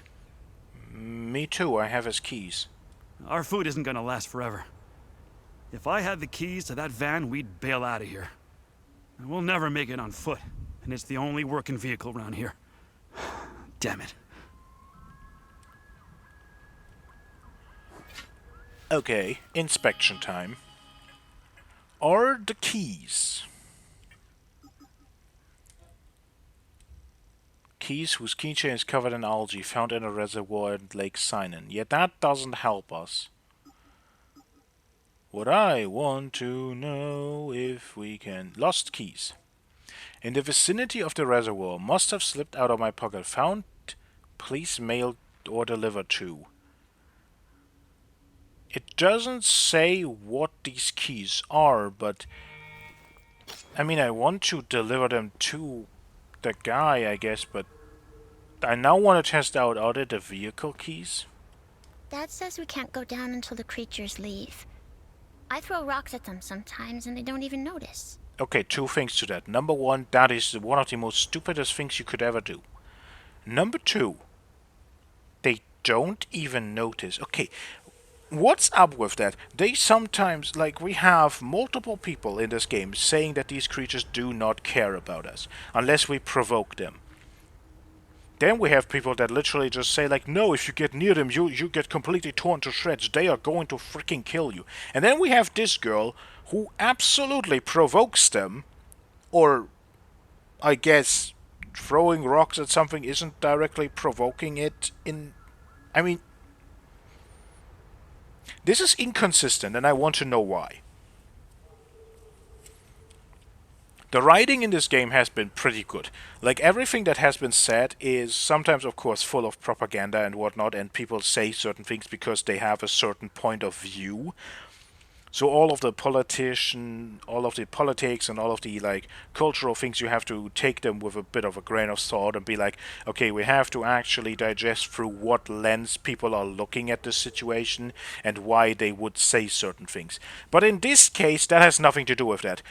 Me too, I have his keys. Our food isn't gonna last forever. If I had the keys to that van, we'd bail out of here. And we'll never make it on foot, and it's the only working vehicle around here. Damn it. Okay, inspection time. Are the keys? Keys whose keychain is covered in algae found in a reservoir at Lake Sinan. Yet that doesn't help us. What I want to know if we can... Lost keys. In the vicinity of the reservoir. Must have slipped out of my pocket. Found. Please mail or deliver to. It doesn't say what these keys are, but... I mean, I want to deliver them to the guy, I guess, but... I now want to test out, are they the vehicle keys? Dad says we can't go down until the creatures leave. I throw rocks at them sometimes and they don't even notice. Okay, two things to that. Number one, that is one of the most stupidest things you could ever do. Number two, they don't even notice. Okay, what's up with that? They sometimes, like, we have multiple people in this game saying that these creatures do not care about us unless we provoke them. Then we have people that literally just say, like, no, if you get near them, you get completely torn to shreds. They are going to freaking kill you. And then we have this girl who absolutely provokes them, or, I guess, throwing rocks at something isn't directly provoking it in... I mean, this is inconsistent, and I want to know why. The writing in this game has been pretty good. Like, everything that has been said is sometimes, of course, full of propaganda and whatnot, and people say certain things because they have a certain point of view. So all of the politics and all of the, like, cultural things, you have to take them with a bit of a grain of salt and be like, okay, we have to actually digest through what lens people are looking at this situation and why they would say certain things. But in this case, that has nothing to do with that.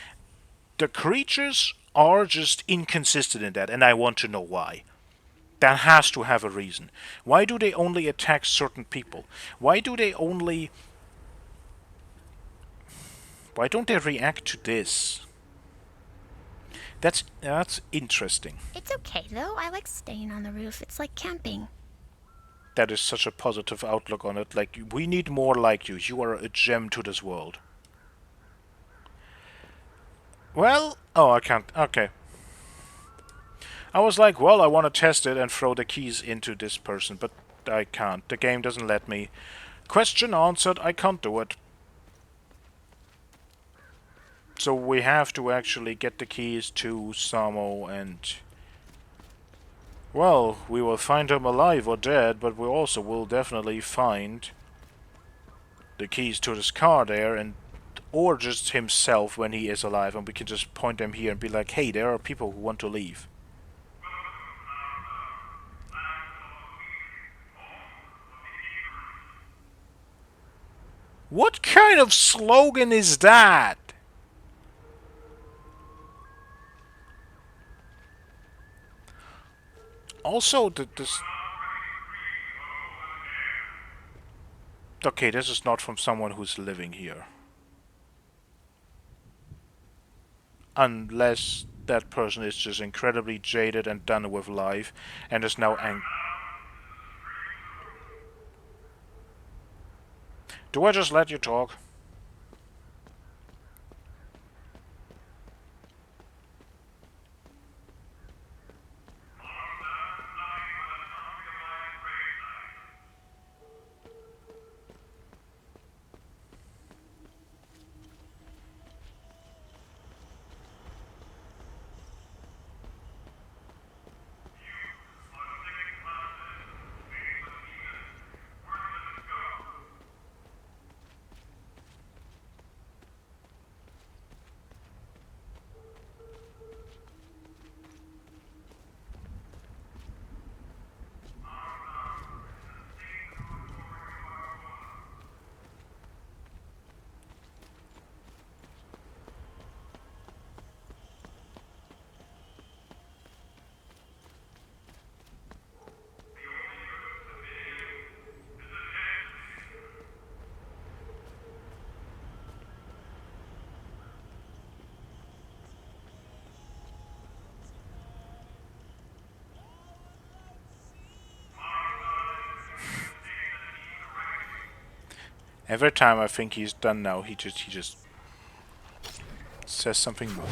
The creatures are just inconsistent in that, and I want to know why. That has to have a reason. Why do they only attack certain people? Why don't they react to this? That's interesting. It's okay, though. I like staying on the roof. It's like camping. That is such a positive outlook on it. Like, we need more like you. You are a gem to this world. Well, oh, I can't. Okay. I was like, well, I want to test it and throw the keys into this person, but I can't. The game doesn't let me. Question answered, I can't do it. So we have to actually get the keys to Samo and... Well, we will find him alive or dead, but we also will definitely find the keys to this car there, and or just himself when he is alive, and we can just point them here and be like, hey, there are people who want to leave. What kind of slogan is that? Also, this... Okay, this is not from someone who's living here. Unless that person is just incredibly jaded and done with life and is now angry. Do I just let you talk? Every time I think he's done now, he just says something more.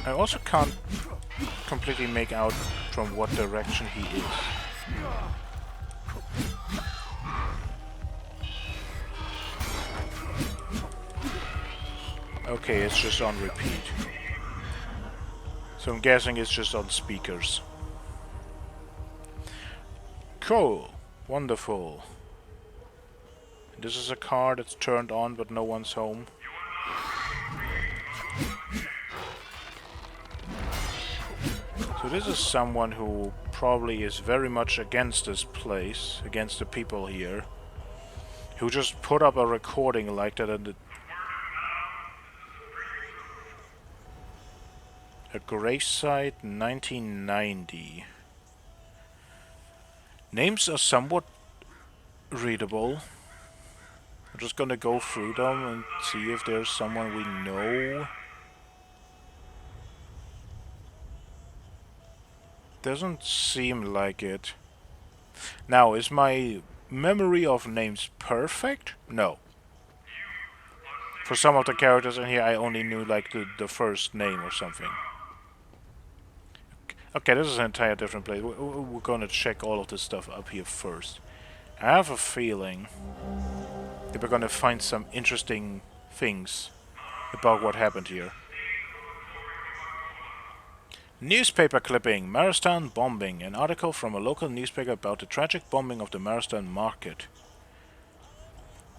I also can't completely make out from what direction he is. Okay, it's just on repeat. So I'm guessing it's just on speakers. Cool. Wonderful. This is a car that's turned on but no one's home. So this is someone who probably is very much against this place, against the people here, who just put up a recording like that at a gravesite 1990. Names are somewhat readable. I'm just gonna go through them and see if there's someone we know. Doesn't seem like it. Now, is my memory of names perfect? No. For some of the characters in here, I only knew like the first name or something. Okay, this is an entire different place. We're gonna check all of this stuff up here first. I have a feeling that we're gonna find some interesting things about what happened here. Newspaper clipping, Marastan bombing. An article from a local newspaper about the tragic bombing of the Marastan market.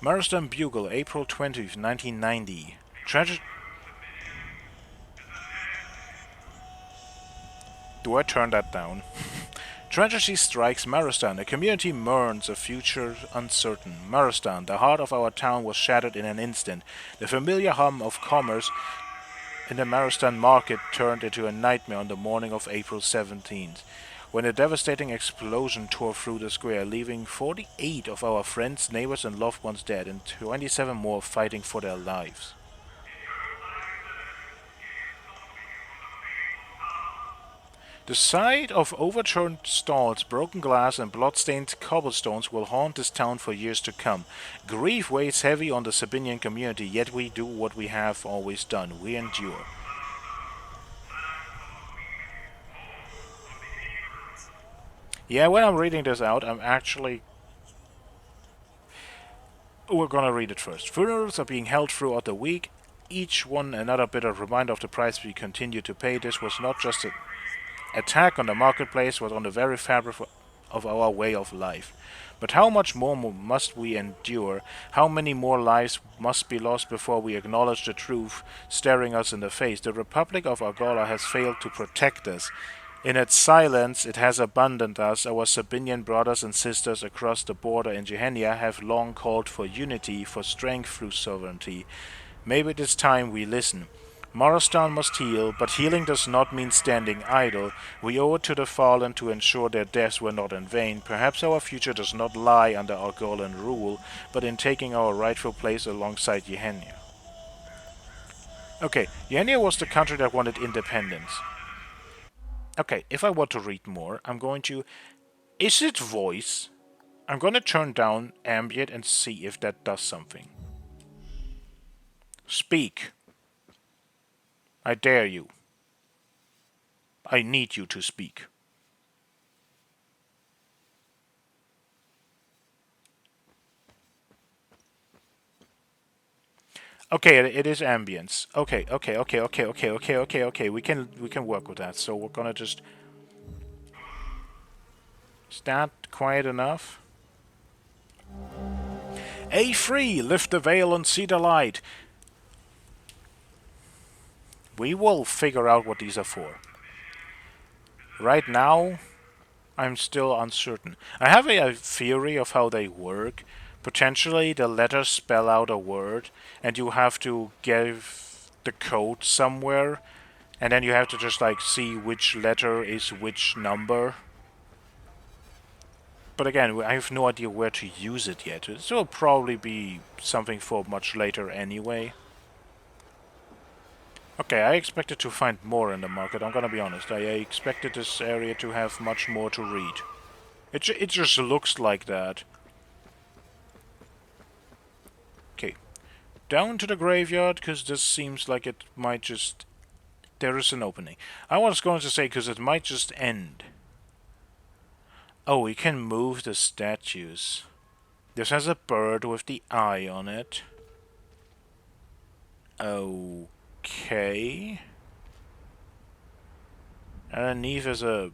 Marastan Bugle, April 20th, 1990. Do I turn that down? Tragedy strikes Marastan. The community mourns a future uncertain. Marastan, the heart of our town, was shattered in an instant. The familiar hum of commerce in the Marastan market turned into a nightmare on the morning of April 17th, when a devastating explosion tore through the square, leaving 48 of our friends, neighbors and loved ones dead, and 27 more fighting for their lives. The sight of overturned stalls, broken glass and blood-stained cobblestones will haunt this town for years to come. Grief weighs heavy on the Sabinian community, yet we do what we have always done. We endure. Yeah, when I'm reading this out, I'm actually... We're gonna read it first. Funerals are being held throughout the week, each one another bitter reminder of the price we continue to pay. This was not just an attack on the marketplace, but on the very fabric of our way of life. But how much more must we endure? How many more lives must be lost before we acknowledge the truth staring us in the face? The Republic of Argola has failed to protect us. In its silence, it has abandoned us. Our Sabinian brothers and sisters across the border in Gehennia have long called for unity, for strength through sovereignty. Maybe it is time we listen. Marastan must heal, but healing does not mean standing idle. We owe it to the fallen to ensure their deaths were not in vain. Perhaps our future does not lie under Argolan rule, but in taking our rightful place alongside Gehennia. Okay, Gehennia was the country that wanted independence. Okay, if I want to read more, I'm going to... Is it voice? I'm going to turn down ambient and see if that does something. Speak. I dare you. I need you to speak. Okay, it is ambience. Okay. We can work with that. So we're gonna just... Is that quiet enough? A3, lift the veil and see the light. We will figure out what these are for. Right now, I'm still uncertain. I have a theory of how they work. Potentially, the letters spell out a word, and you have to give the code somewhere, and then you have to just like see which letter is which number. But again, I have no idea where to use it yet. This will probably be something for much later anyway. Okay, I expected to find more in the market, I'm gonna be honest. I expected this area to have much more to read. It just looks like that. Okay. Down to the graveyard, because this seems like it might just there is an opening. I was going to say, because it might just end. Oh, we can move the statues. This has a bird with the eye on it. Okay. Underneath is the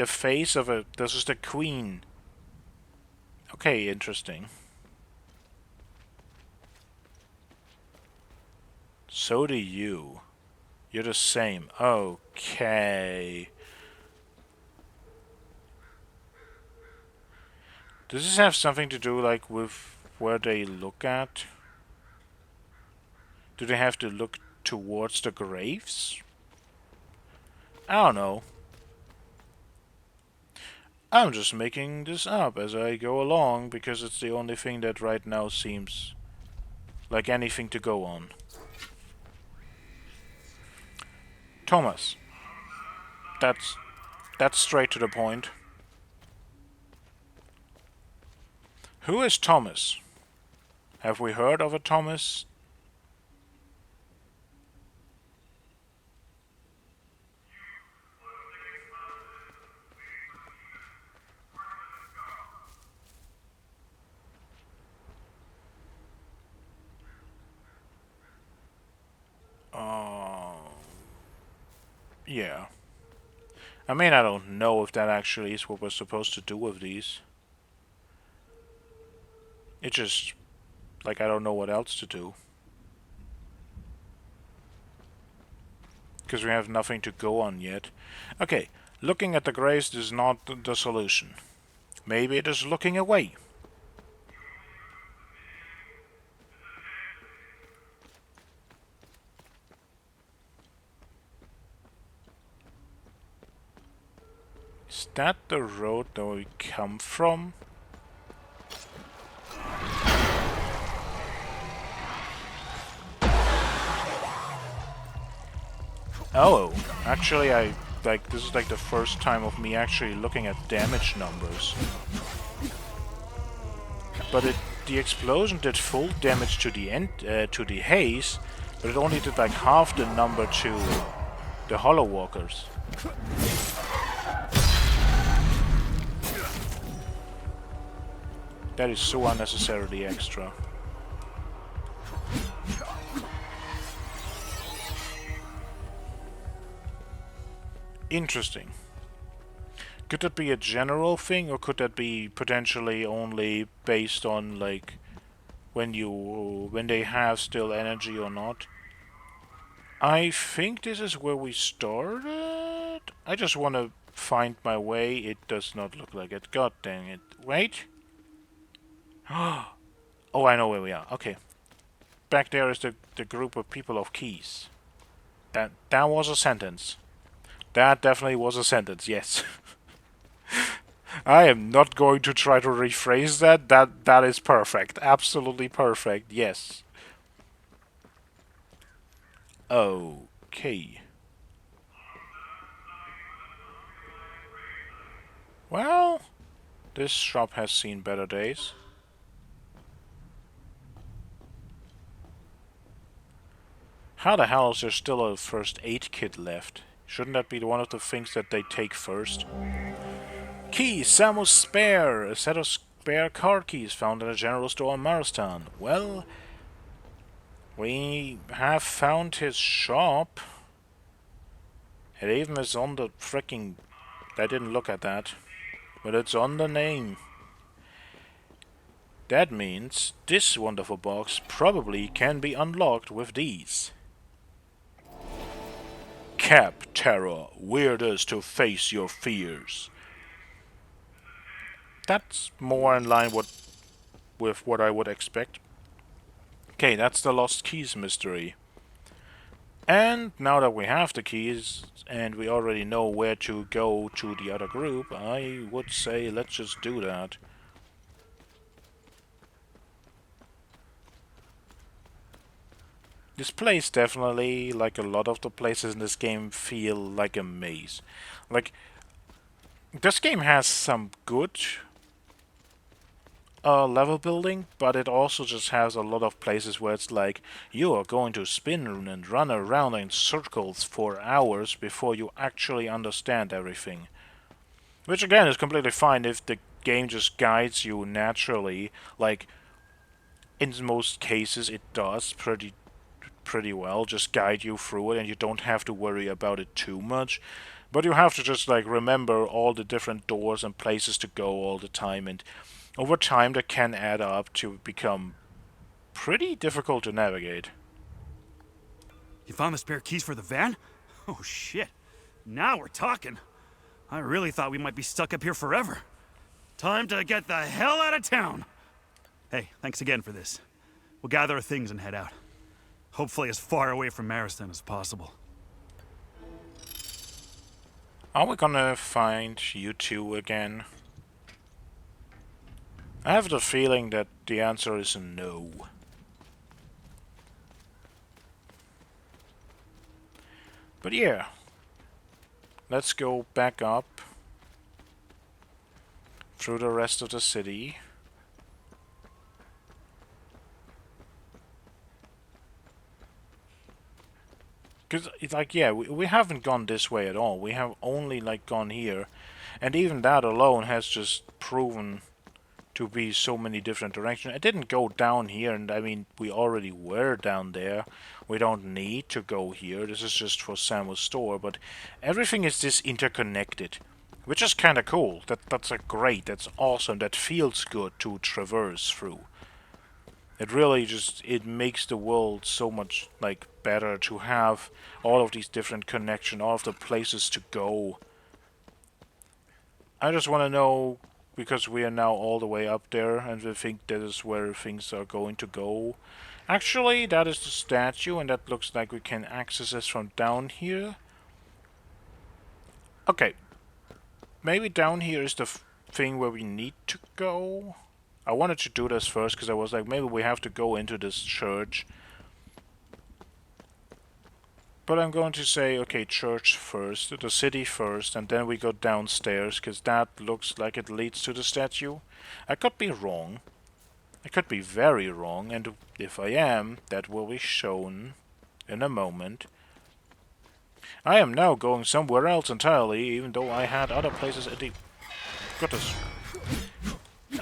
face of a... This is the queen. Okay, interesting. So do you. You're the same. Okay. Does this have something to do, like, with where they look at? Do they have to look towards the graves? I don't know. I'm just making this up as I go along, because it's the only thing that right now seems like anything to go on. Thomas. That's straight to the point. Who is Thomas? Have we heard of a Thomas? Yeah. I mean, I don't know if that actually is what we're supposed to do with these. It just... like, I don't know what else to do. Because we have nothing to go on yet. Okay, looking at the graves is not the solution. Maybe it is looking away. Is that the road that we come from? Oh, actually this is like the first time of me actually looking at damage numbers. But the explosion did full damage to the haze, but it only did like half the number to the Hollow Walkers. That is so unnecessarily extra. Interesting. Could that be a general thing, or could that be potentially only based on like when they have still energy or not? I think this is where we started. I just want to find my way. It does not look like it. God dang it. Wait. Oh, I know where we are. Okay. Back there is the group of people of keys. That was a sentence. That definitely was a sentence, yes. I am not going to try to rephrase that. That is perfect. Absolutely perfect, yes. Okay. Well, this shop has seen better days. How the hell is there still a first aid kit left? Shouldn't that be one of the things that they take first? Key, Samus spare! A set of spare car keys found at a general store in Marastan. Well, we have found his shop. It even is on the fricking... I didn't look at that. But it's on the name. That means this wonderful box probably can be unlocked with these. Cap Terror, weirders to face your fears. That's more in line with what I would expect. Okay, that's the Lost Keys mystery. And now that we have the keys, and we already know where to go to the other group, I would say let's just do that. This place definitely, like a lot of the places in this game, feel like a maze. Like, this game has some good level building, but it also just has a lot of places where it's like you are going to spin and run around in circles for hours before you actually understand everything. Which again is completely fine if the game just guides you naturally. Like, in most cases it does pretty well, just guide you through it and you don't have to worry about it too much. But you have to just like remember all the different doors and places to go all the time, and over time that can add up to become pretty difficult to navigate. You found the spare keys for the van? Oh shit. Now we're talking. I really thought we might be stuck up here forever. Time to get the hell out of town. Hey, thanks again for this. We'll gather our things and head out. Hopefully as far away from Marastan as possible. Are we gonna find you two again? I have the feeling that the answer is no. But yeah, let's go back up through the rest of the city. Because it's like, yeah, we haven't gone this way at all. We have only like gone here, and even that alone has just proven to be so many different directions. I didn't go down here, and I mean, we already were down there. We don't need to go here. This is just for Samuel's store, but everything is this interconnected, which is kind of cool. That's great. That's awesome. That feels good to traverse through. It really just, it makes the world so much like better to have all of these different connections, all of the places to go. I just want to know, because we are now all the way up there and we think that is where things are going to go. Actually, that is the statue, and that looks like we can access this from down here. Okay. Maybe down here is the thing where we need to go. I wanted to do this first because I was like, maybe we have to go into this church. But I'm going to say, okay, church first, the city first, and then we go downstairs, because that looks like it leads to the statue. I could be wrong. I could be very wrong, and if I am, that will be shown in a moment. I am now going somewhere else entirely, even though I had other places at the... Goodness.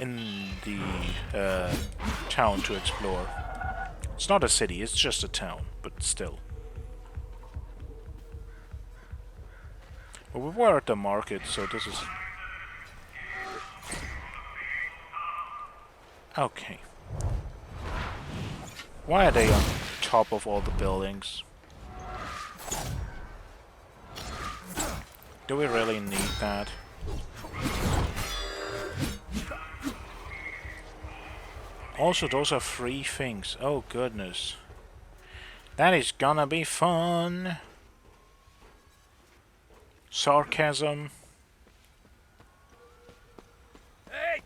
In the town to explore. It's not a city, it's just a town, but still. Well, we were at the market, so this is... Okay. Why are they on top of all the buildings? Do we really need that? Also, those are free things. Oh, goodness. That is gonna be fun. Sarcasm. Hey!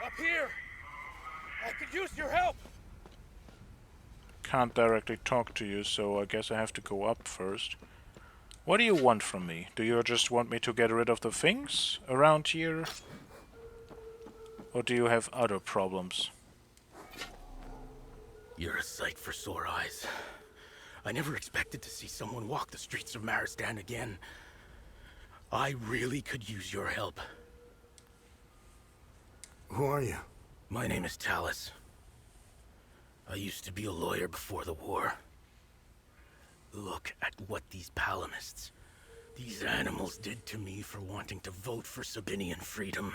Up here! I could use your help! Can't directly talk to you, so I guess I have to go up first. What do you want from me? Do you just want me to get rid of the things around here? Or do you have other problems? You're a sight for sore eyes. I never expected to see someone walk the streets of Marastan again. I really could use your help. Who are you? My name is Talus. I used to be a lawyer before the war. Look at what these palamists, these animals, did to me for wanting to vote for Sabinian freedom.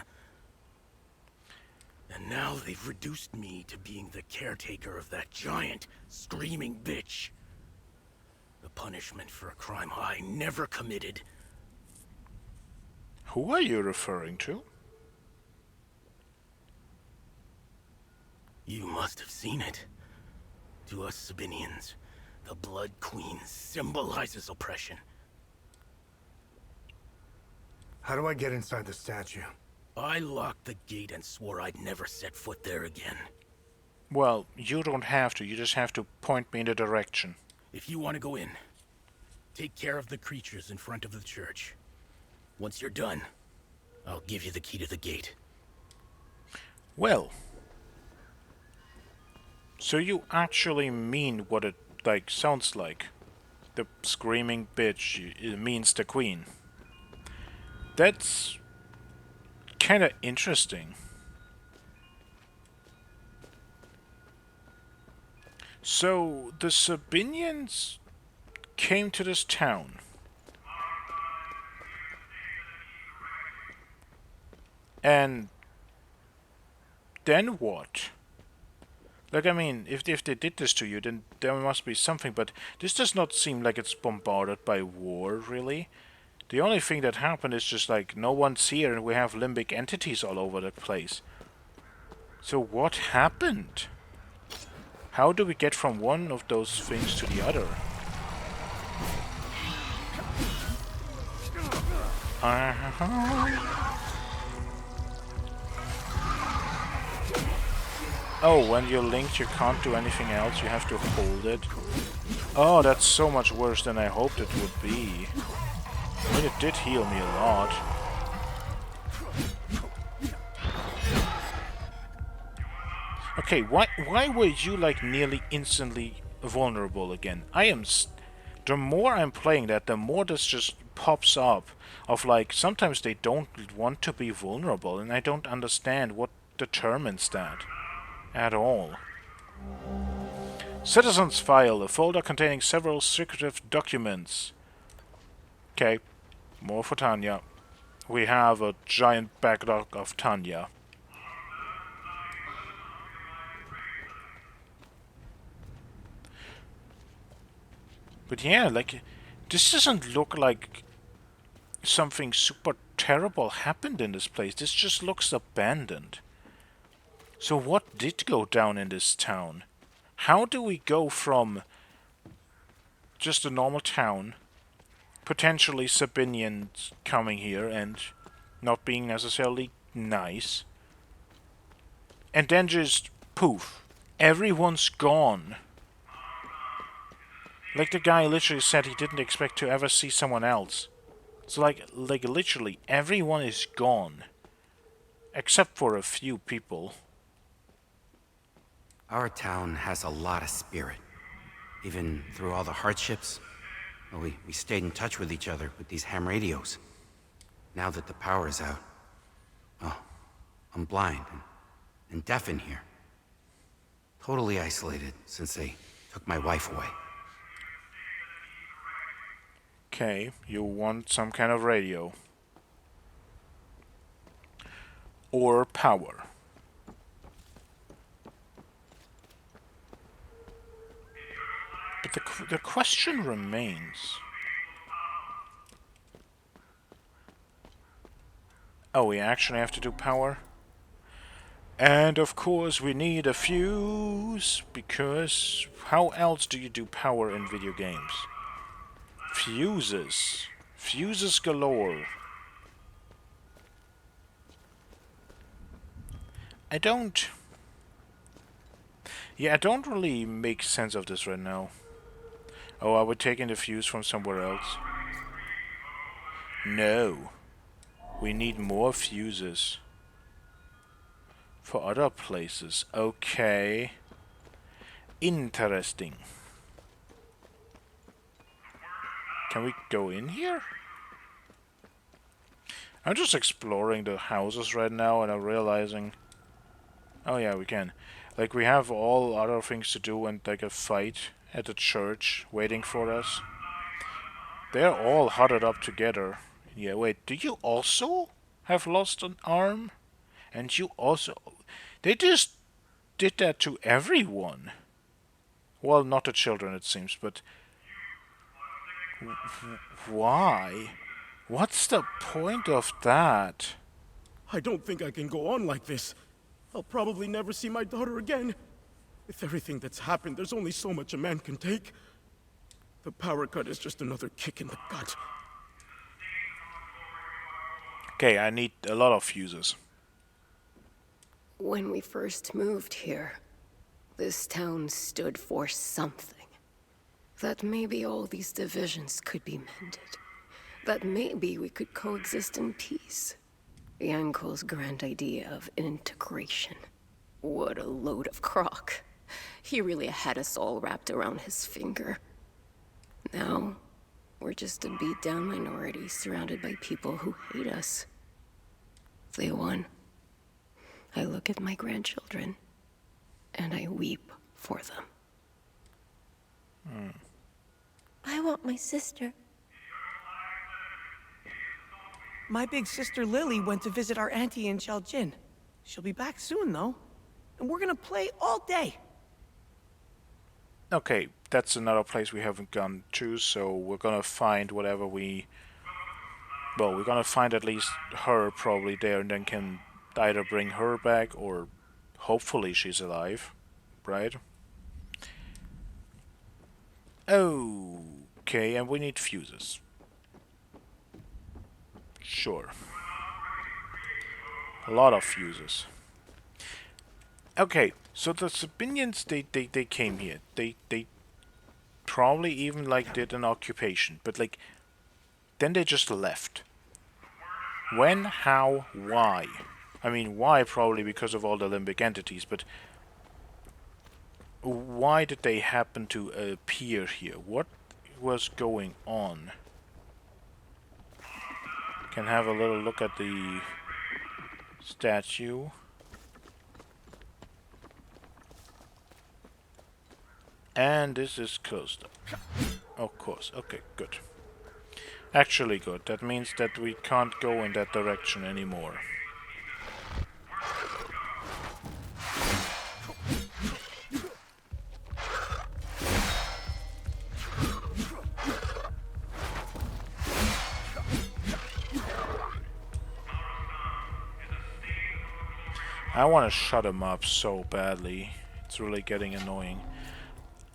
And now they've reduced me to being the caretaker of that giant, screaming bitch. The punishment for a crime I never committed. Who are you referring to? You must have seen it. To us Sabinians, the Blood Queen symbolizes oppression. How do I get inside the statue? I locked the gate and swore I'd never set foot there again. Well, you don't have to. You just have to point me in the direction. If you want to go in, take care of the creatures in front of the church. Once you're done, I'll give you the key to the gate. Well, So you actually mean what it, like, sounds like. The screaming bitch it means the queen. That's kinda interesting. So, the Sabinians came to this town. And then what? Like, I mean, if they did this to you, then there must be something, but this does not seem like it's bombarded by war, really. The only thing that happened is just like, no one's here and we have limbic entities all over the place. So what happened? How do we get from one of those things to the other? Oh, when you're linked you can't do anything else, you have to hold it. Oh, that's so much worse than I hoped it would be. I mean, it did heal me a lot. Okay, why were you, like, nearly instantly vulnerable again? The more I'm playing that, the more this just pops up of, like, sometimes they don't want to be vulnerable, and I don't understand what determines that at all. Citizens File, a folder containing several secretive documents. Okay, more for Tanya. We have a giant backlog of Tanya. But yeah, like, this doesn't look like something super terrible happened in this place. This just looks abandoned. So what did go down in this town? How do we go from just a normal town, potentially Sabinians coming here and not being necessarily nice, and then just poof, everyone's gone? Like, the guy literally said he didn't expect to ever see someone else. So like literally everyone is gone. Except for a few people. Our town has a lot of spirit. Even through all the hardships, well, we stayed in touch with each other with these ham radios. Now that the power is out, well, I'm blind and deaf in here. Totally isolated since they took my wife away. Okay, you want some kind of radio. Or power. But the question remains. Oh, we actually have to do power? And of course we need a fuse, because how else do you do power in video games? Fuses. Fuses galore. I don't really make sense of this right now. Oh, are we taking the fuse from somewhere else? No. We need more fuses. For other places. Okay. Interesting. Can we go in here? I'm just exploring the houses right now and I'm realizing... Oh yeah, we can. Like, we have all other things to do and like a fight at the church waiting for us. They're all huddled up together. Yeah, wait, do you also have lost an arm? And you also... They just did that to everyone. Well, not the children, it seems, but... Why? What's the point of that? I don't think I can go on like this. I'll probably never see my daughter again. With everything that's happened, there's only so much a man can take. The power cut is just another kick in the gut. Okay, I need a lot of fuses. When we first moved here, this town stood for something. That maybe all these divisions could be mended. That maybe we could coexist in peace. Yanko's grand idea of integration. What a load of crock. He really had us all wrapped around his finger. Now, we're just a beat-down minority surrounded by people who hate us. They won. I look at my grandchildren, and I weep for them. I want my sister. My big sister Lily went to visit our auntie in Cheljin. She'll be back soon, though. And we're gonna play all day. Okay, that's another place we haven't gone to, so we're gonna find whatever we... Well, we're gonna find at least her probably there, and then can either bring her back, or hopefully she's alive, right? Okay, and we need fuses. Sure. A lot of fuses. Okay, so the Sabinians, they came here. They probably even, like, did an occupation. But, like, then they just left. When, how, why? I mean, why probably because of all the limbic entities, but... Why did they happen to appear here? What was going on? Can have a little look at the statue. And this is closed up. Of course. Okay, good. Actually good. That means that we can't go in that direction anymore. I want to shut him up so badly. It's really getting annoying.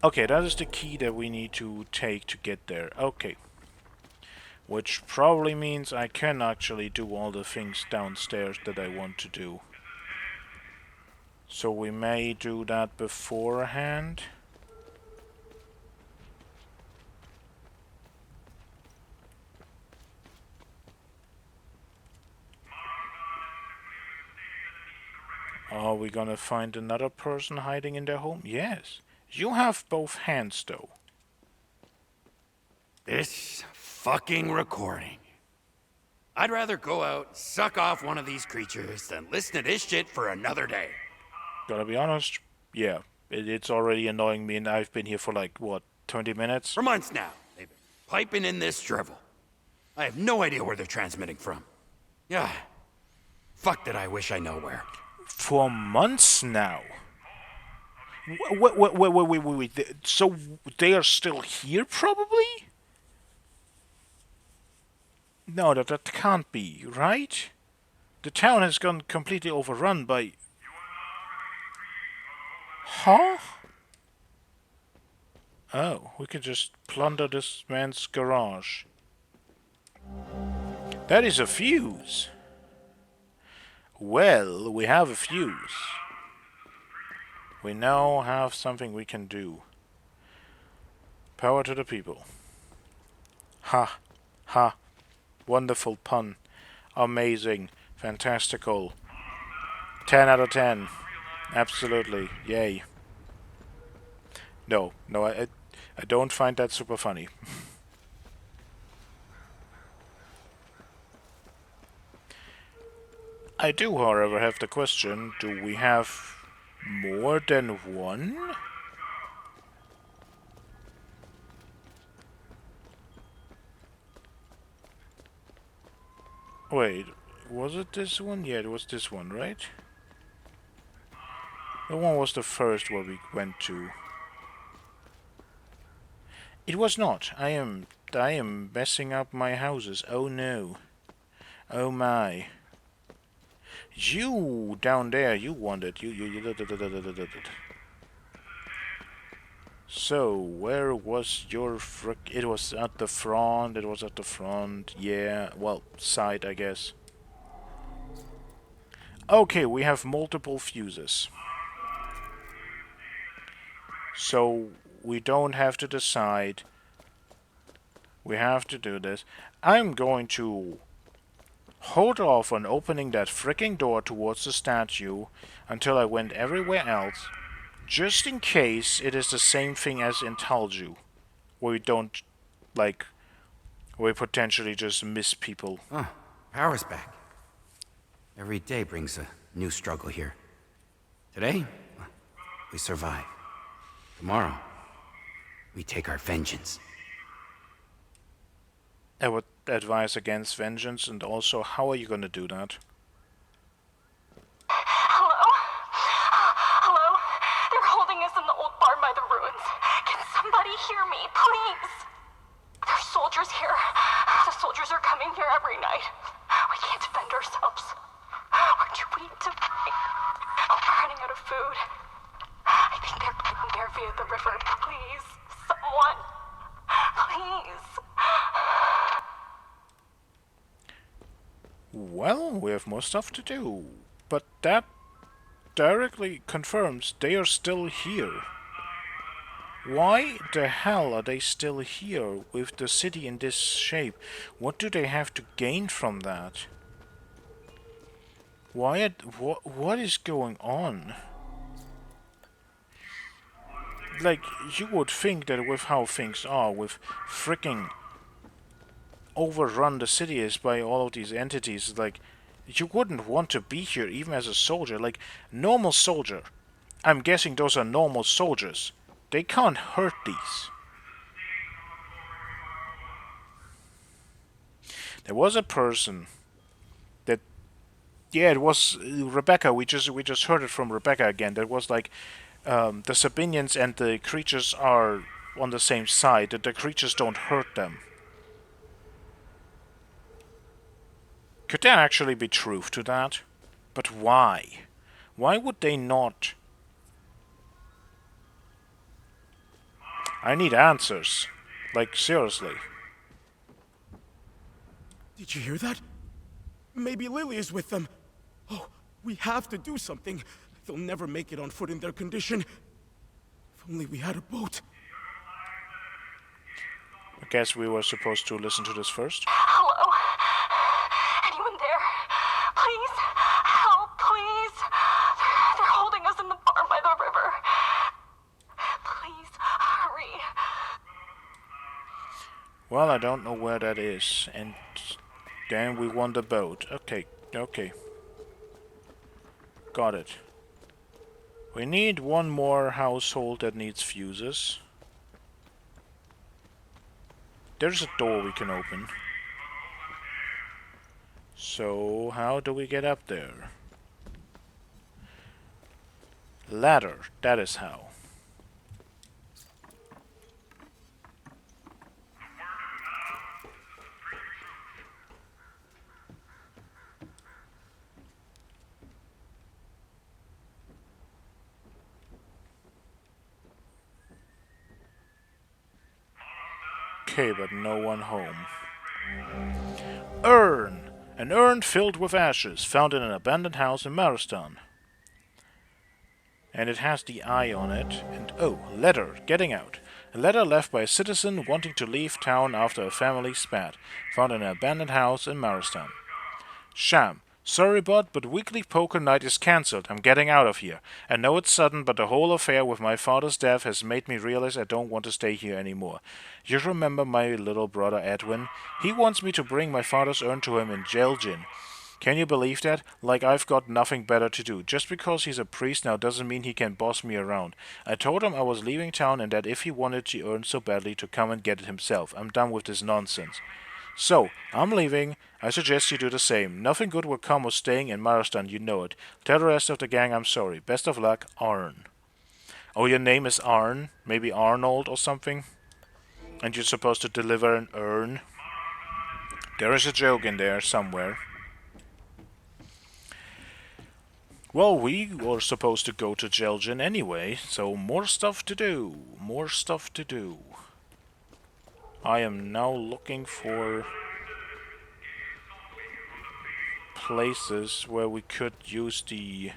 Okay, that is the key that we need to take to get there. Okay. Which probably means I can actually do all the things downstairs that I want to do. So we may do that beforehand. Are we gonna find another person hiding in their home? Yes. You have both hands, though. This fucking recording. I'd rather go out, suck off one of these creatures, than listen to this shit for another day. Gotta be honest, yeah. It's already annoying me, and I've been here for like, what, 20 minutes? For months now, they've been piping in this drivel. I have no idea where they're transmitting from. Yeah. Fuck that I wish I know where. For months now? Wait. So they are still here, probably? No, that can't be, right? The town has gone completely overrun by... Huh? Oh, we can just plunder this man's garage. That is a fuse. Well, we have a fuse. We now have something we can do. Power to the people. Ha. Ha. Wonderful pun. Amazing. Fantastical. 10 out of 10. Absolutely. Yay. No, I don't find that super funny. I do, however, have the question, do we have more than one? Wait, was it this one? Yeah, it was this one, right? The one was the first where we went to. It was not. I am messing up my houses. Oh no. Oh my. You down there, you wanted So where was your frick? It was at the front. It was at the front. Yeah. Well, side, I guess. Okay, we have multiple fuses. So we don't have to decide. We have to do this. I'm going to hold off on opening that fricking door towards the statue until I went everywhere else. Just in case it is the same thing as in Talju, where we don't, like, where we potentially just miss people. Oh, power's back. Every day brings a new struggle here. Today, we survive. Tomorrow, we take our vengeance. I would advise against vengeance, and also, how are you gonna do that? Hello? Hello? They're holding us in the old barn by the ruins. Can somebody hear me, please? There's soldiers here. The soldiers are coming here every night. We can't defend ourselves. We're too weak to fight. We're running out of food. I think they're getting there via the river. Please, someone. Please. Well, we have more stuff to do. But that directly confirms they are still here. Why the hell are they still here with the city in this shape? What do they have to gain from that? What is going on? Like, you would think that with how things are, with freaking overrun the city is by all of these entities, like, you wouldn't want to be here even as a soldier. Like, normal soldier. I'm guessing those are normal soldiers. They can't hurt these. There was a person that, yeah, it was Rebecca. We just heard it from Rebecca again. That was like, the Sabinians and the creatures are on the same side. That the creatures don't hurt them. Could there actually be truth to that? But why? Why would they not? I need answers. Like, seriously. Did you hear that? Maybe Lily is with them. Oh, we have to do something. They'll never make it on foot in their condition. If only we had a boat. I guess we were supposed to listen to this first. Hello? Anyone there? Please? Help, please? They're holding us in the barn by the river. Please, hurry. Well, I don't know where that is. And then we want the boat. Okay. Got it. We need one more household that needs fuses. There's a door we can open. So, how do we get up there? Ladder, that is how. Okay, but no one home. Urn! An urn filled with ashes, found in an abandoned house in Marastan. And it has the eye on it. And oh, letter, getting out. A letter left by a citizen wanting to leave town after a family spat, found in an abandoned house in Marastan. Sham. Sorry, bud, but weekly poker night is cancelled. I'm getting out of here. I know it's sudden, but the whole affair with my father's death has made me realize I don't want to stay here anymore. You remember my little brother Edwin? He wants me to bring my father's urn to him in Jelgin. Can you believe that? Like I've got nothing better to do. Just because he's a priest now doesn't mean he can boss me around. I told him I was leaving town and that if he wanted the urn so badly to come and get it himself. I'm done with this nonsense. So, I'm leaving. I suggest you do the same. Nothing good will come of staying in Marastan, you know it. Tell the rest of the gang I'm sorry. Best of luck, Arn. Oh, your name is Arn? Maybe Arnold or something? And you're supposed to deliver an urn? There is a joke in there somewhere. Well, we were supposed to go to Jelgin anyway, so more stuff to do. More stuff to do. I am now looking for places where we could use the...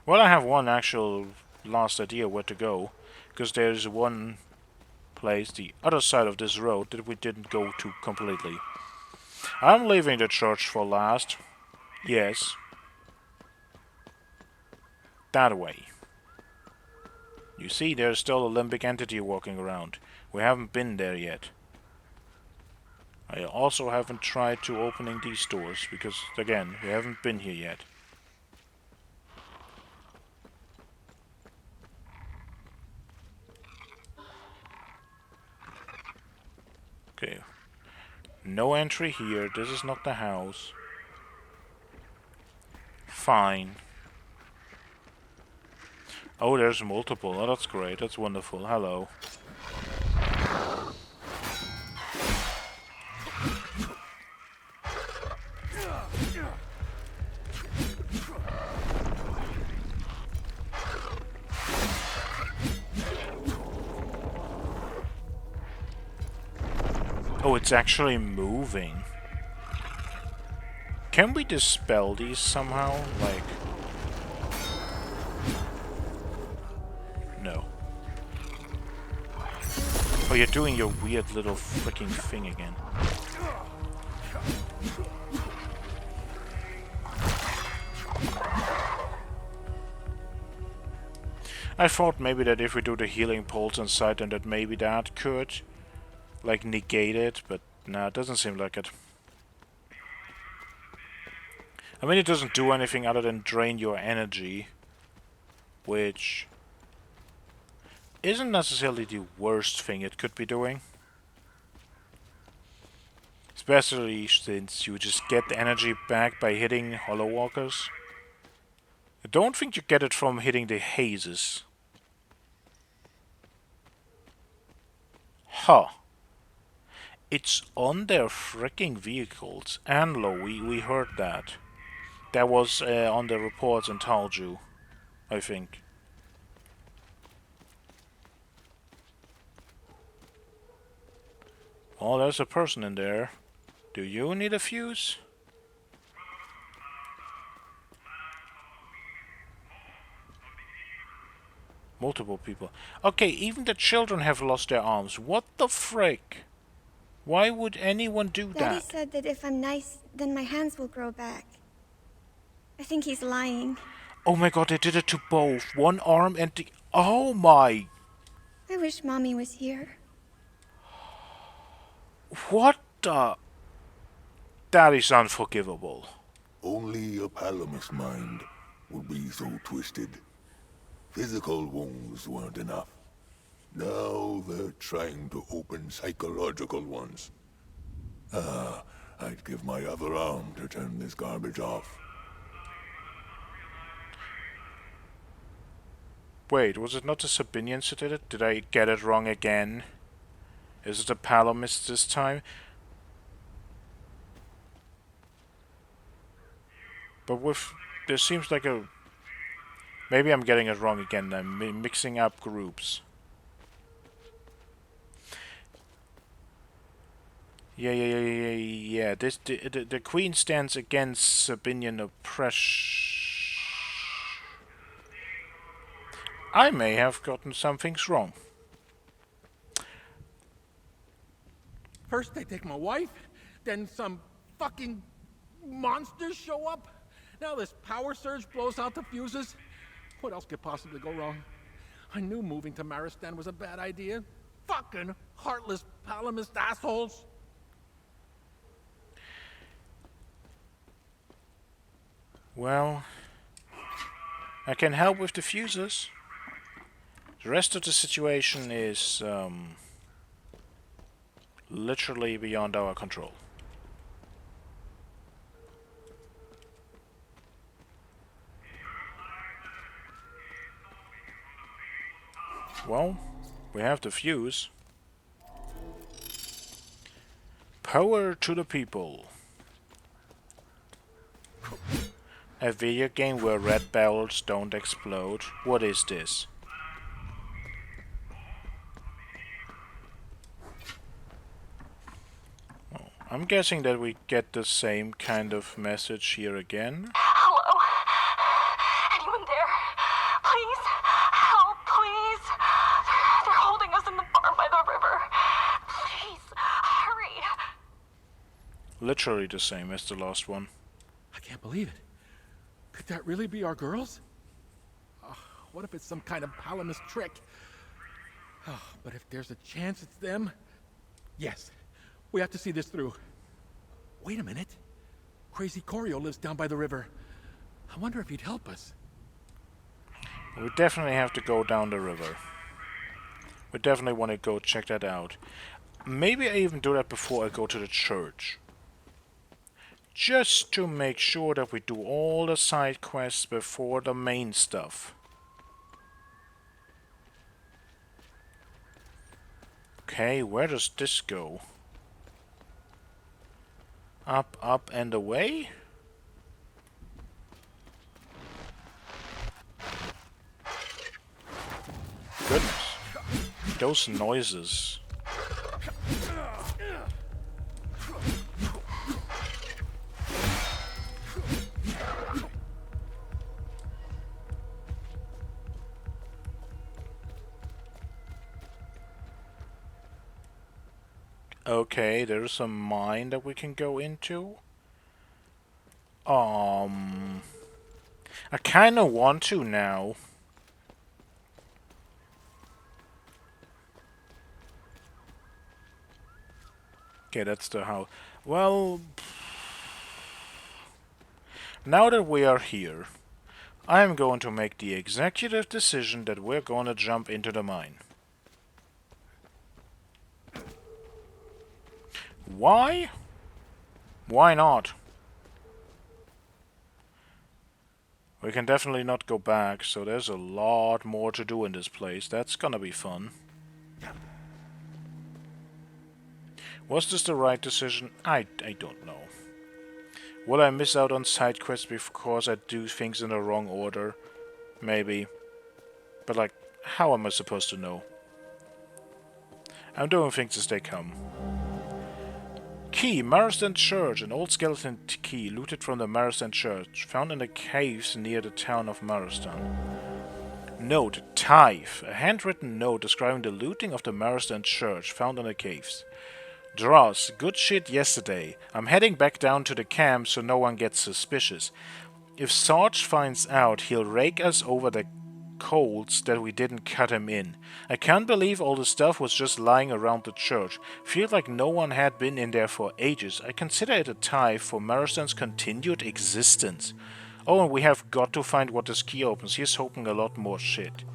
Well, I have one actual last idea where to go, because there's one place, the other side of this road, that we didn't go to completely. I'm leaving the church for last. Yes. That way. You see, there's still a limbic entity walking around. We haven't been there yet. I also haven't tried to opening these doors, because, again, we haven't been here yet. Okay. No entry here. This is not the house. Fine. Oh, there's multiple. Oh, that's great. That's wonderful. Hello. Oh, it's actually moving. Can we dispel these somehow? Like... No. Oh, you're doing your weird little freaking thing again. I thought maybe that if we do the healing pulse inside, then that maybe that could, like, negate it, but no, it doesn't seem like it. I mean, it doesn't do anything other than drain your energy, which isn't necessarily the worst thing it could be doing. Especially since you just get the energy back by hitting Hollow Walkers. I don't think you get it from hitting the hazes. Huh. It's on their freaking vehicles. Anlo, we heard that. That was on the reports in Talju, I think. Oh, there's a person in there. Do you need a fuse? Multiple people. Okay, even the children have lost their arms. What the frick? Why would anyone do that? Daddy said that if I'm nice, then my hands will grow back. I think he's lying. Oh my god, they did it to both. One arm and the... Oh my... I wish Mommy was here. What the... That is unforgivable. Only a Palamus mind would be so twisted. Physical wounds weren't enough. Now they're trying to open psychological ones. I'd give my other arm to turn this garbage off. Wait, was it not the Sabinians who did it? Did I get it wrong again? Is it the Palamis this time? But with... There seems like a... Maybe I'm getting it wrong again. I'm mixing up groups. Yeah. This the Queen stands against Sabinian oppression. I may have gotten some things wrong. First they take my wife, then some fucking monsters show up. Now this power surge blows out the fuses. What else could possibly go wrong? I knew moving to Marastan was a bad idea. Fucking heartless Palamist assholes. Well, I can help with the fuses. The rest of the situation is literally beyond our control. Well, we have the fuse. Power to the people. A video game where red barrels don't explode. What is this? Oh, I'm guessing that we get the same kind of message here again. Hello? Anyone there? Please? Help, please? They're holding us in the barn by the river. Please, hurry. Literally the same as the last one. I can't believe it. Could that really be our girls? What if it's some kind of Palamas trick? Oh, but if there's a chance it's them... Yes, we have to see this through. Wait a minute. Crazy Corio lives down by the river. I wonder if he'd help us. We definitely have to go down the river. We definitely want to go check that out. Maybe I even do that before I go to the church. Just to make sure that we do all the side quests before the main stuff. Okay, where does this go? Up, up, and away? Goodness. Those noises. Okay, there's a mine that we can go into. I kinda want to now. Okay, that's the how. Well, now that we are here, I'm going to make the executive decision that we're gonna jump into the mine. Why? Why not? We can definitely not go back, so there's a lot more to do in this place. That's gonna be fun. Was this the right decision? I don't know. Will I miss out on side quests because I do things in the wrong order? Maybe. But like, how am I supposed to know? I'm doing things as they come. Key, Marastan Church, an old skeleton key looted from the Marastan Church, found in the caves near the town of Marastan. Note, Tithe, a handwritten note describing the looting of the Marastan Church found in the caves. Dross, good shit yesterday. I'm heading back down to the camp so no one gets suspicious. If Sarge finds out, he'll rake us over the coals that we didn't cut him in. I can't believe all the stuff was just lying around the church. Feels like no one had been in there for ages. I consider it a tie for Marastan's continued existence. Oh, and we have got to find what this key opens. Here's hoping a lot more shit.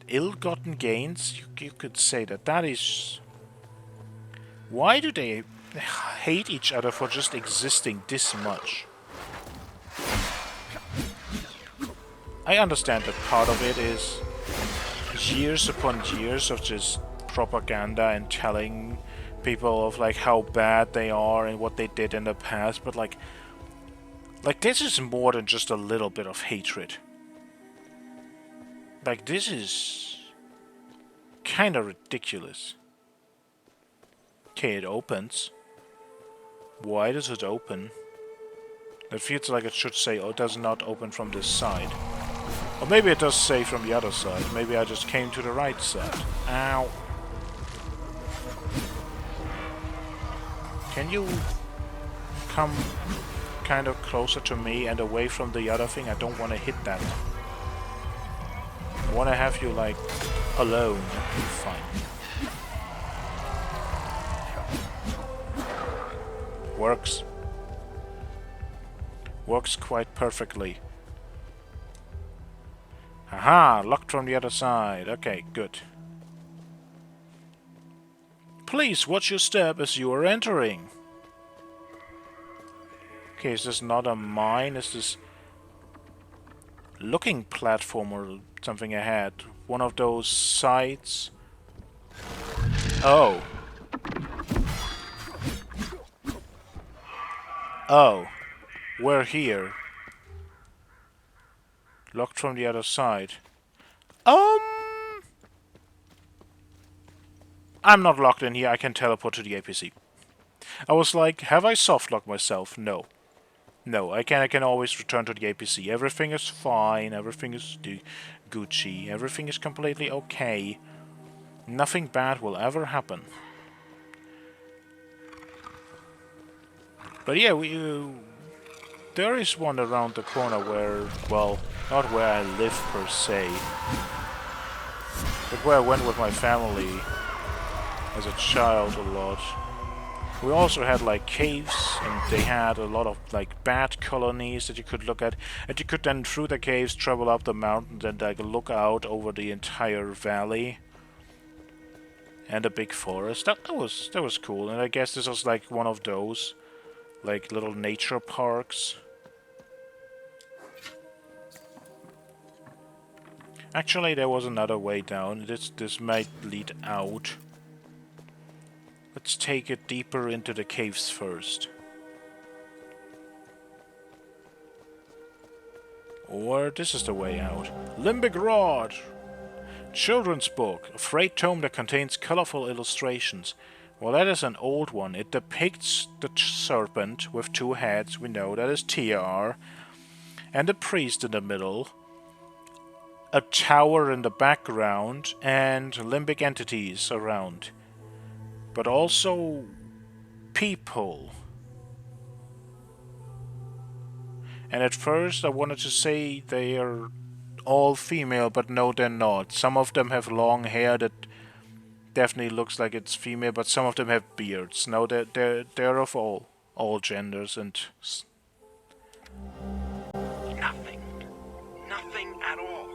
Ill-gotten gains? You could say that. That is... Why do they hate each other for just existing this much? I understand that part of it is years upon years of just propaganda and telling people of like how bad they are and what they did in the past, but like this is more than just a little bit of hatred. Like, this is kinda ridiculous. Okay, it opens. Why does it open? It feels like it should say, oh, it does not open from this side. Or maybe it does say from the other side. Maybe I just came to the right side. Ow. Can you come kind of closer to me and away from the other thing? I don't want to hit that. I want to have you, like, alone. Fine. Works. Works quite perfectly. Haha, locked from the other side. Okay, good. Please watch your step as you are entering. Okay, is this not a mine? Is this looking platform or something ahead? One of those sites? Oh. Oh. We're here. Locked from the other side. I'm not locked in here. I can teleport to the APC. I was like, have I soft-locked myself? No. No, I can always return to the APC. Everything is fine. Everything is Gucci. Everything is completely okay. Nothing bad will ever happen. But yeah, there is one around the corner where, well, Not where I live per se, but where I went with my family as a child a lot. We also had like caves, and they had a lot of like bat colonies that you could look at, and you could then through the caves travel up the mountains and like look out over the entire valley and a big forest. That was cool, and I guess this was like one of those like little nature parks. Actually, there was another way down. This might lead out. Let's take it deeper into the caves first. Or this is the way out. Limbic Rod! Children's book. A freight tome that contains colorful illustrations. Well, that is an old one. It depicts the serpent with two heads. We know that is TR. And a priest in the middle. A tower in the background. And limbic entities around. But also people. And at first I wanted to say they are all female, but no, they're not. Some of them have long hair that definitely looks like it's female, but some of them have beards. No, they're of all genders and Nothing. Nothing at all.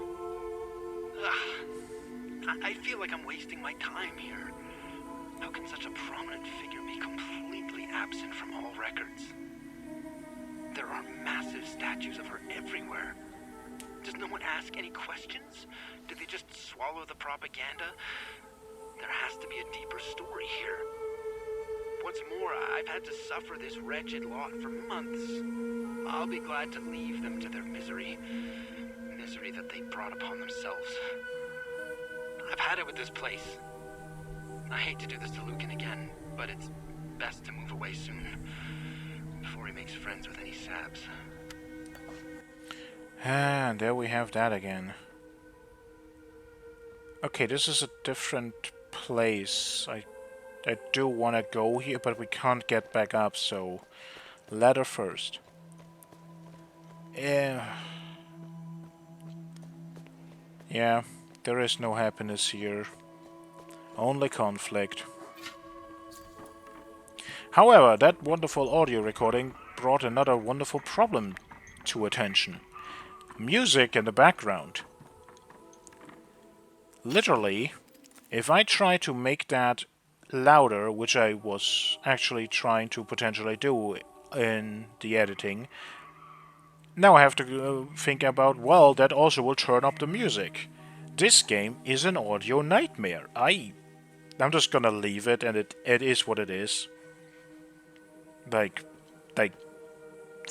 Ugh. I feel like I'm wasting my time here. How can such a prominent figure be completely absent from all records? There are massive statues of her everywhere. Does no one ask any questions? Do they just swallow the propaganda? There has to be a deeper story here. What's more, I've had to suffer this wretched lot for months. I'll be glad to leave them to their misery. Misery that they brought upon themselves. I've had it with this place. I hate to do this to Lucan again, but it's best to move away soon. Before he makes friends with any saps. and there we have that again. Okay, this is a different place. I do want to go here, but we can't get back up, so ladder first. Yeah, there is no happiness here. Only conflict. However, that wonderful audio recording brought another wonderful problem to attention. Music in the background. Literally, if I try to make that louder, which I was actually trying to potentially do in the editing, now I have to think about, well, that also will turn up the music. This game is an audio nightmare. I'm just gonna leave it, and it is what it is. Like,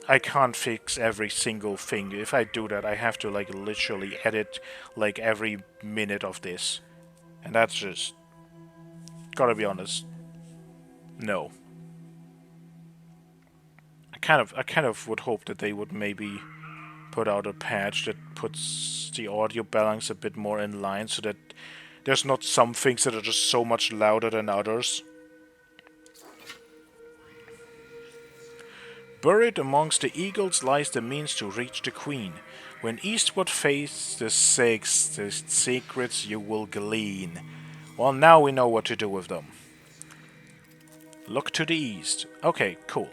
I can't fix every single thing. If I do that, I have to like literally edit like every minute of this. And that's just, gotta be honest, no. I kind of would hope that they would maybe put out a patch that puts the audio balance a bit more in line so that there's not some things that are just so much louder than others. Buried amongst the eagles lies the means to reach the queen. When eastward face the six, the secrets you will glean. Well, now we know what to do with them. Look to the east. Okay, cool.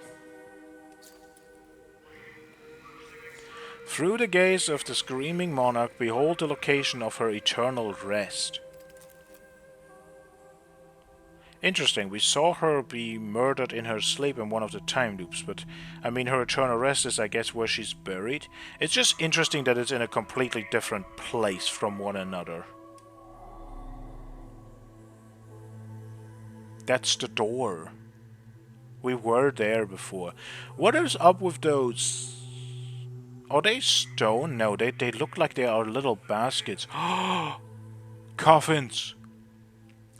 Through the gaze of the screaming monarch, behold the location of her eternal rest. Interesting, we saw her be murdered in her sleep in one of the time loops, but I mean her eternal rest is I guess where she's buried. It's just interesting that it's in a completely different place from one another. That's the door. We were there before. What is up with those? Are they stone? No, they look like they are little baskets. Coffins!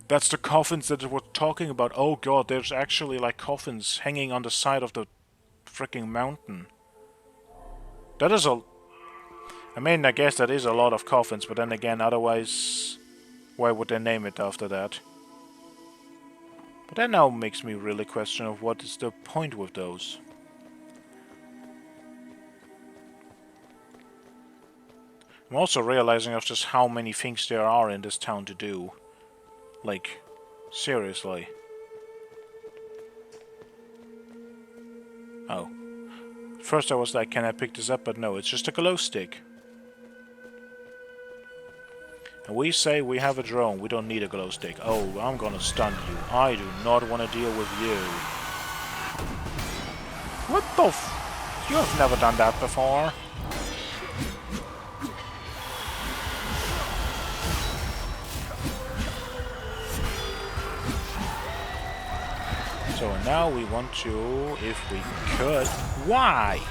That's the coffins that we're talking about. Oh god, there's actually like coffins hanging on the side of the freaking mountain. That is a... I mean, I guess that is a lot of coffins, but then again, otherwise, why would they name it after that? But that now makes me really question of what is the point with those. I'm also realizing of just how many things there are in this town to do. Like, seriously. Oh. First I was like, can I pick this up? But no, it's just a glow stick. And we say we have a drone, we don't need a glow stick. Oh, I'm gonna stun you. I do not want to deal with you. What the f... You have never done that before. So now we want to, if we could... Why?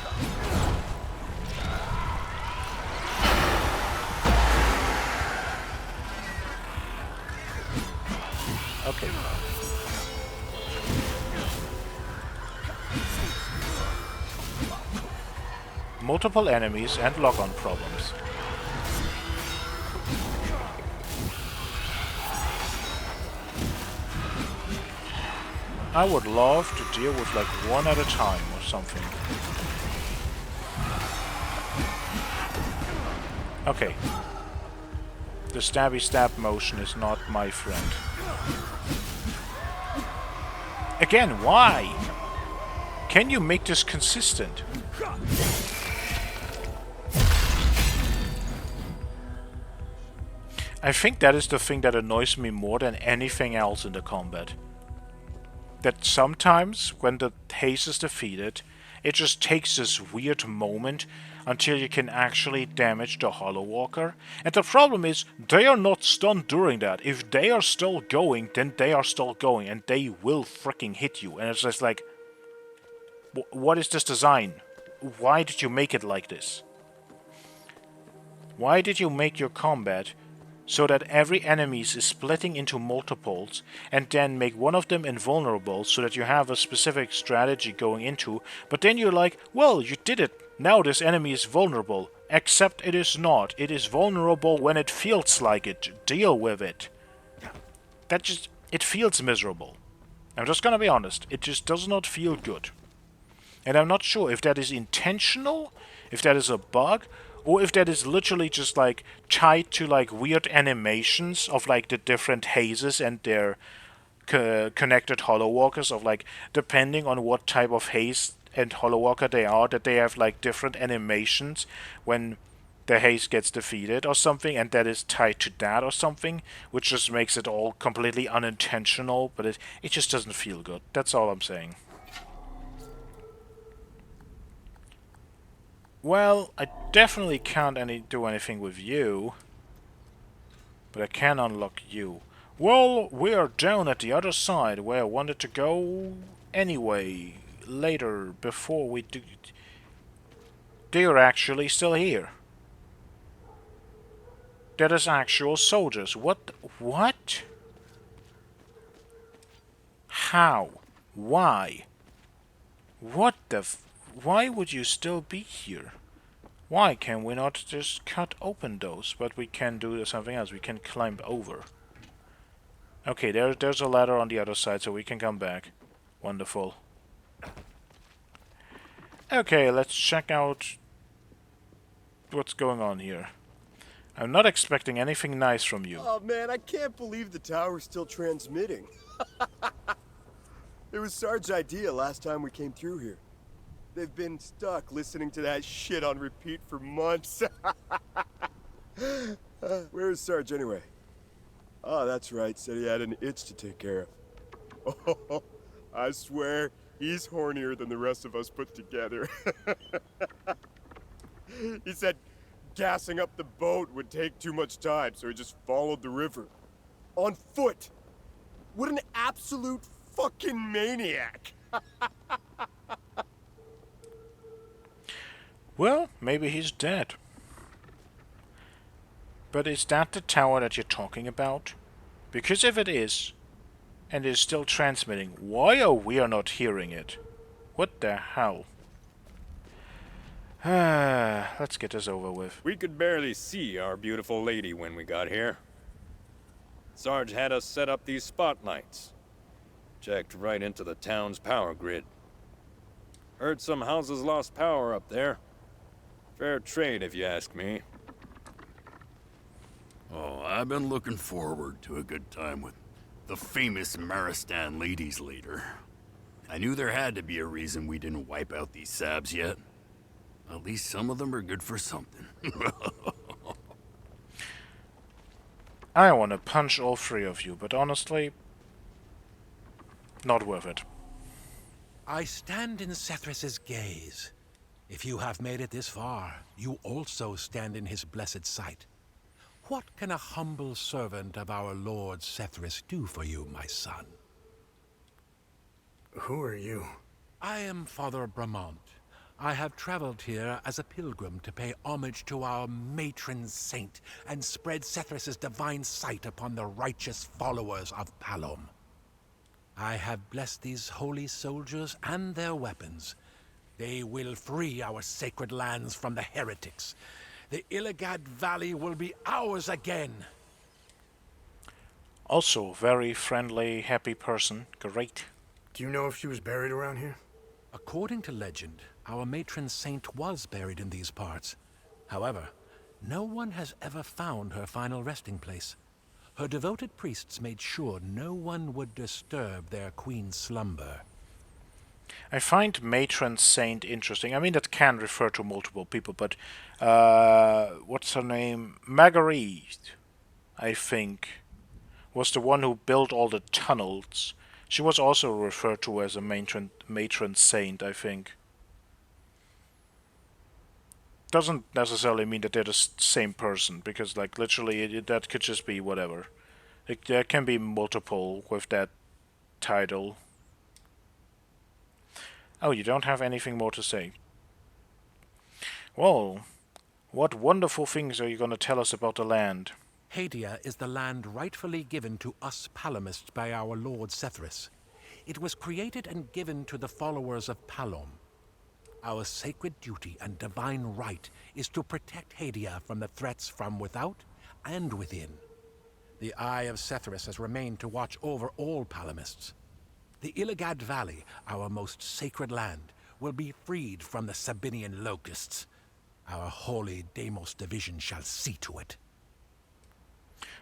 Okay. Multiple enemies and lock-on problems. I would love to deal with like one at a time or something. Okay. The stabby stab motion is not my friend. Again, why? Can you make this consistent? I think that is the thing that annoys me more than anything else in the combat. That sometimes, when the haze is defeated, it just takes this weird moment until you can actually damage the Hollow Walker. And the problem is, they are not stunned during that. If they are still going, then they are still going, and they will freaking hit you. And it's just like, what is this design? Why did you make it like this? Why did you make your combat so that every enemy is splitting into multiples, and then make one of them invulnerable so that you have a specific strategy going into, but then you're like, well, you did it, now this enemy is vulnerable, except it is not. It is vulnerable when it feels like it. Deal with it. That just, it feels miserable. I'm just gonna be honest, it just does not feel good. And I'm not sure if that is intentional, if that is a bug, or if that is literally just like tied to like weird animations of like the different hazes and their connected Hollow Walkers, of like depending on what type of haze and Hollow Walker they are, that they have like different animations when the haze gets defeated or something, and that is tied to that or something, which just makes it all completely unintentional, but it just doesn't feel good. That's all I'm saying. Well, I definitely can't do anything with you. But I can unlock you. Well, we are down at the other side where I wanted to go anyway. Later, before we do... They're actually still here. That is actual soldiers. What? What? How? Why? What the f... Why would you still be here? Why can we not just cut open those? But we can do something else. We can climb over. Okay, there's a ladder on the other side, so we can come back. Wonderful. Okay, let's check out what's going on here. I'm not expecting anything nice from you. Oh man, I can't believe the tower's still transmitting. It was Sarge's idea last time we came through here. They've been stuck listening to that shit on repeat for months. Where is Sarge anyway? Oh, that's right. Said he had an itch to take care of. Oh, I swear, he's hornier than the rest of us put together. He said gassing up the boat would take too much time, so he just followed the river. On foot! What an absolute fucking maniac! Well, maybe he's dead. But is that the tower that you're talking about? Because if it is, and is still transmitting, why are we not hearing it? What the hell? Let's get this over with. We could barely see our beautiful lady when we got here. Sarge had us set up these spotlights. Checked right into the town's power grid. Heard some houses lost power up there. Fair trade, if you ask me. Oh, I've been looking forward to a good time with the famous Marastan ladies later. I knew there had to be a reason we didn't wipe out these sabs yet. At least some of them are good for something. I want to punch all three of you, but honestly, not worth it. I stand in Sethrus's gaze. If you have made it this far, you also stand in his blessed sight. What can a humble servant of our Lord Sethrus do for you, my son? Who are you? I am Father Bramont. I have traveled here as a pilgrim to pay homage to our matron saint and spread Sethrus's divine sight upon the righteous followers of Palom. I have blessed these holy soldiers and their weapons. They will free our sacred lands from the heretics. The Illigad Valley will be ours again. Also, very friendly, happy person. Great. Do you know if she was buried around here? According to legend, our matron saint was buried in these parts. However, no one has ever found her final resting place. Her devoted priests made sure no one would disturb their queen's slumber. I find matron saint interesting. I mean, that can refer to multiple people, but what's her name? Marguerite, I think, was the one who built all the tunnels. She was also referred to as a matron saint, I think. Doesn't necessarily mean that they're the same person, because, like, literally, that could just be whatever. There can be multiple with that title. Oh, you don't have anything more to say? Well, what wonderful things are you going to tell us about the land? Hadia is the land rightfully given to us Palomists by our Lord Sethrus. It was created and given to the followers of Palom. Our sacred duty and divine right is to protect Hadia from the threats from without and within. The Eye of Sethrus has remained to watch over all Palomists. The Illigad Valley, our most sacred land, will be freed from the Sabinian locusts. Our holy Deimos division shall see to it.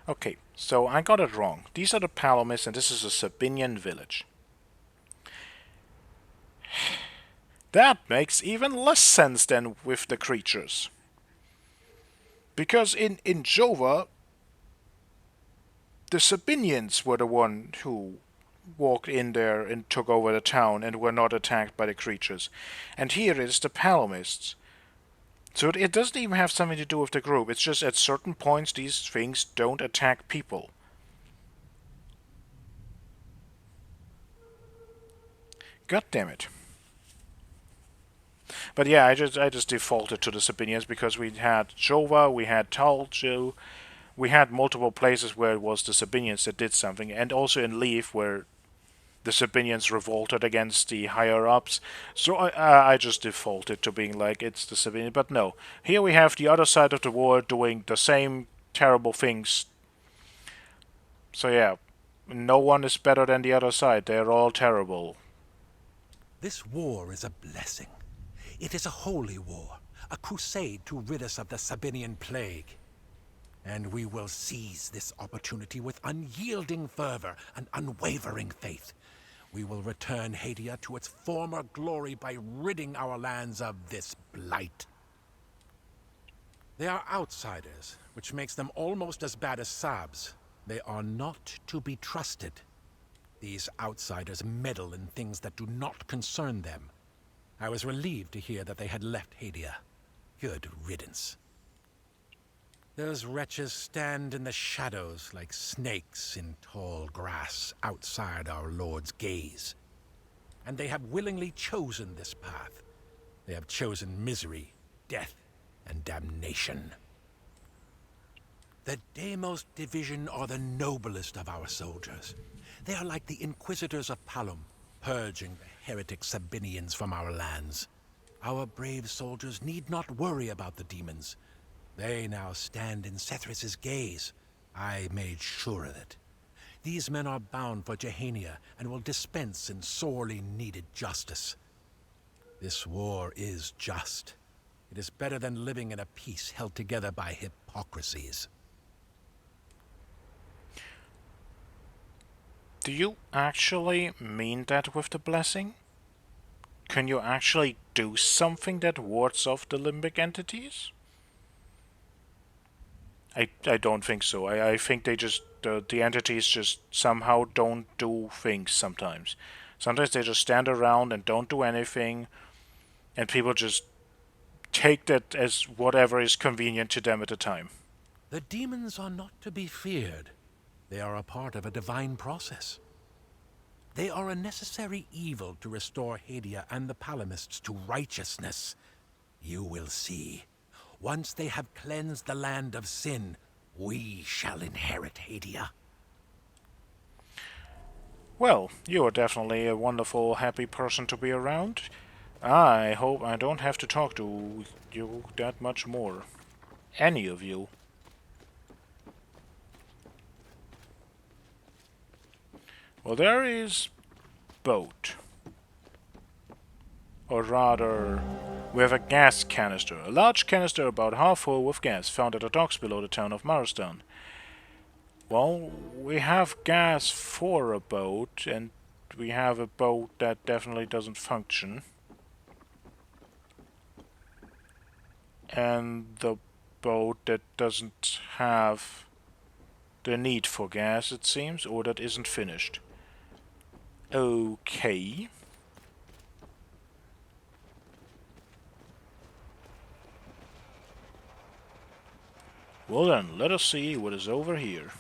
Okay, so I got it wrong. These are the Palomists, and this is a Sabinian village. That makes even less sense than with the creatures. Because in Jova, the Sabinians were the one who walked in there and took over the town and were not attacked by the creatures. And here it is the Palomists. So it doesn't even have something to do with the group. It's just at certain points these things don't attack people. God damn it. But yeah, I just defaulted to the Sabinians because we had Jova, we had Talju, we had multiple places where it was the Sabinians that did something, and also in Leaf where the Sabinians revolted against the higher-ups. So I just defaulted to being like, it's the Sabinians. But no, here we have the other side of the war doing the same terrible things. So yeah, no one is better than the other side. They're all terrible. This war is a blessing. It is a holy war, a crusade to rid us of the Sabinian plague. And we will seize this opportunity with unyielding fervor and unwavering faith. We will return Hadia to its former glory by ridding our lands of this blight. They are outsiders, which makes them almost as bad as Sabs. They are not to be trusted. These outsiders meddle in things that do not concern them. I was relieved to hear that they had left Hadia. Good riddance. Those wretches stand in the shadows like snakes in tall grass outside our Lord's gaze. And they have willingly chosen this path. They have chosen misery, death, and damnation. The Deimos division are the noblest of our soldiers. They are like the Inquisitors of Palom, purging the heretic Sabinians from our lands. Our brave soldiers need not worry about the demons. They now stand in Sethrus's gaze. I made sure of it. These men are bound for Jehania and will dispense in sorely needed justice. This war is just. It is better than living in a peace held together by hypocrisies. Do you actually mean that with the blessing? Can you actually do something that wards off the limbic entities? I don't think so. I think they just, the entities just somehow don't do things sometimes. Sometimes they just stand around and don't do anything, and people just take that as whatever is convenient to them at the time. The demons are not to be feared. They are a part of a divine process. They are a necessary evil to restore Hadia and the Palamists to righteousness. You will see. Once they have cleansed the land of sin, we shall inherit Hadia. Well, you are definitely a wonderful, happy person to be around. I hope I don't have to talk to you that much more. Any of you. Well, there is boat. Or rather, we have a gas canister. A large canister about half full with gas found at the docks below the town of Marastan. Well, we have gas for a boat, and we have a boat that definitely doesn't function. And the boat that doesn't have the need for gas, it seems, or that isn't finished. Okay. Well then, let us see what is over here.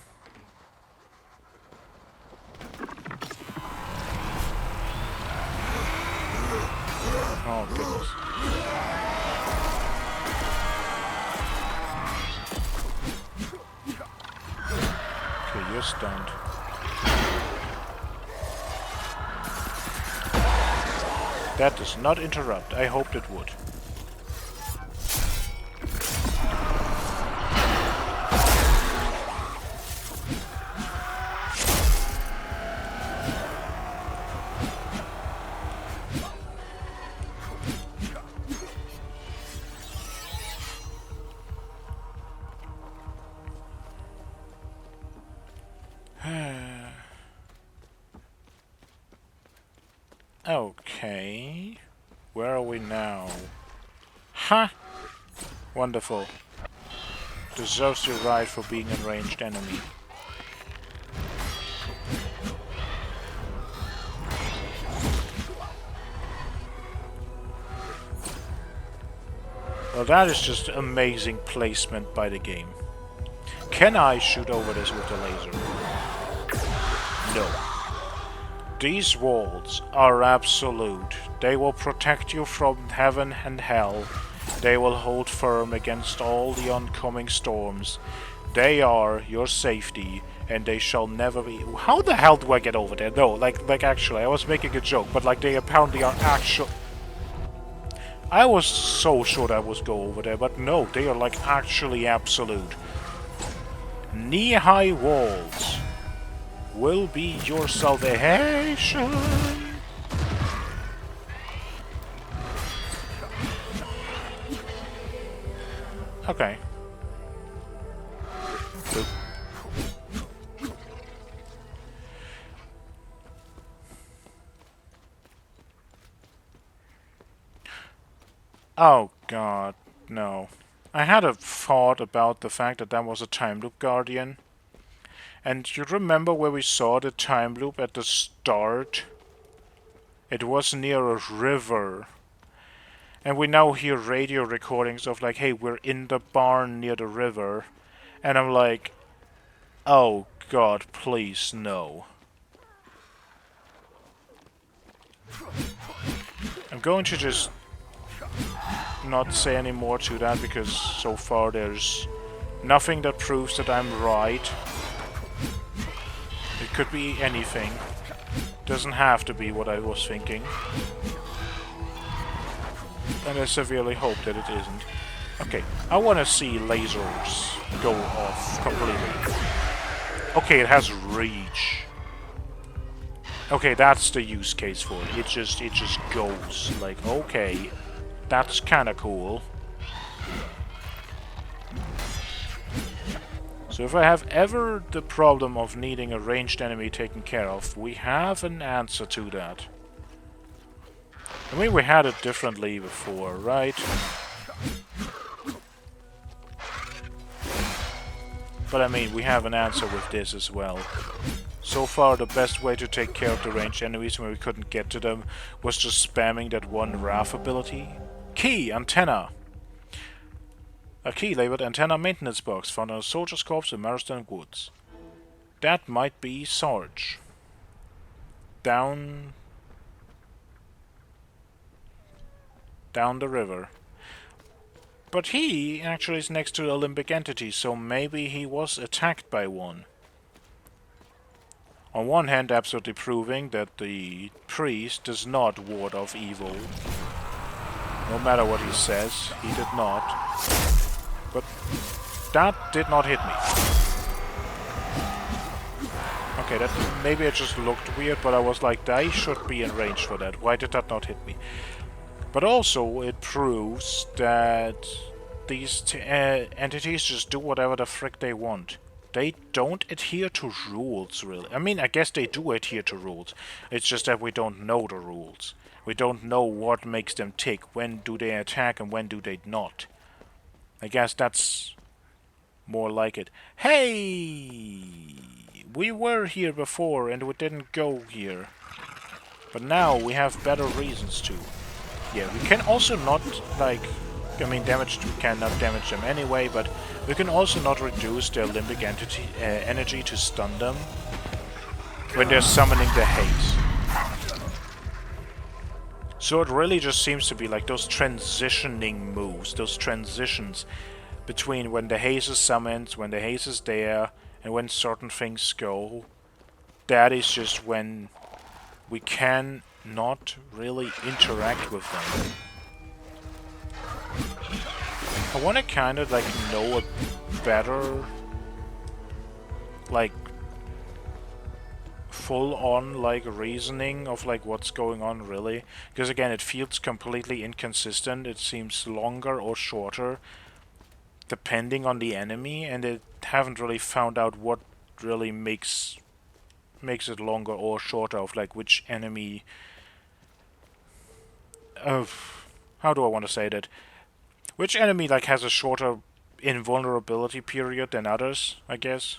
Oh goodness. Okay, you're stunned. That does not interrupt. I hoped it would. Okay. Where are we now? Ha! Wonderful. Deserves your right for being a ranged enemy. Well, that is just amazing placement by the game. Can I shoot over this with the laser? No. These walls are absolute. They will protect you from heaven and hell. They will hold firm against all the oncoming storms. They are your safety, and they shall never be... How the hell do I get over there? No, like actually, I was making a joke, but like they apparently are actual... I was so sure that I was go over there, but no, they are like actually absolute. Knee-high walls will be your salvation. Okay. Boop. Oh god, no. I had a thought about the fact that that was a time loop guardian. And you remember where we saw the time loop at the start? It was near a river. And we now hear radio recordings of like, hey, we're in the barn near the river. And I'm like, oh god, please, no. I'm going to just not say any more to that because so far there's nothing that proves that I'm right. It could be anything. Doesn't have to be what I was thinking. And I severely hope that it isn't. Okay, I want to see lasers go off completely. Okay, it has reach. Okay, that's the use case for it. It just goes. Like, okay, that's kind of cool. So if I have ever the problem of needing a ranged enemy taken care of, we have an answer to that. I mean, we had it differently before, right? But I mean, we have an answer with this as well. So far, the best way to take care of the ranged enemies when we couldn't get to them was just spamming that one RAF ability. Key! Antenna! A key labeled Antenna Maintenance Box found on a soldier's corpse in Marastan Woods. That might be Sarge. Down the river. But he actually is next to the limbic entity, so maybe he was attacked by one. On one hand, absolutely proving that the priest does not ward off evil. No matter what he says, he did not. But that did not hit me. Okay, that maybe it just looked weird, but I was like, I should be in range for that. Why did that not hit me? But also, it proves that these entities just do whatever the frick they want. They don't adhere to rules, really. I mean, I guess they do adhere to rules. It's just that we don't know the rules. We don't know what makes them tick. When do they attack and when do they not? I guess that's more like it. Hey! We were here before and we didn't go here. But now we have better reasons to. Yeah, we can also not, like... I mean, we cannot damage them anyway, but we can also not reduce their limbic energy to stun them when they're summoning the haze. So it really just seems to be like those transitioning moves, those transitions between when the haze is summoned, when the haze is there, and when certain things go. That is just when we can not really interact with them. I want to kind of like know a better, like, full-on like reasoning of like what's going on really, because again it feels completely inconsistent. It seems longer or shorter depending on the enemy, and I haven't really found out what really makes it longer or shorter, of like which enemy how do I want to say that? Which enemy like has a shorter invulnerability period than others, I guess.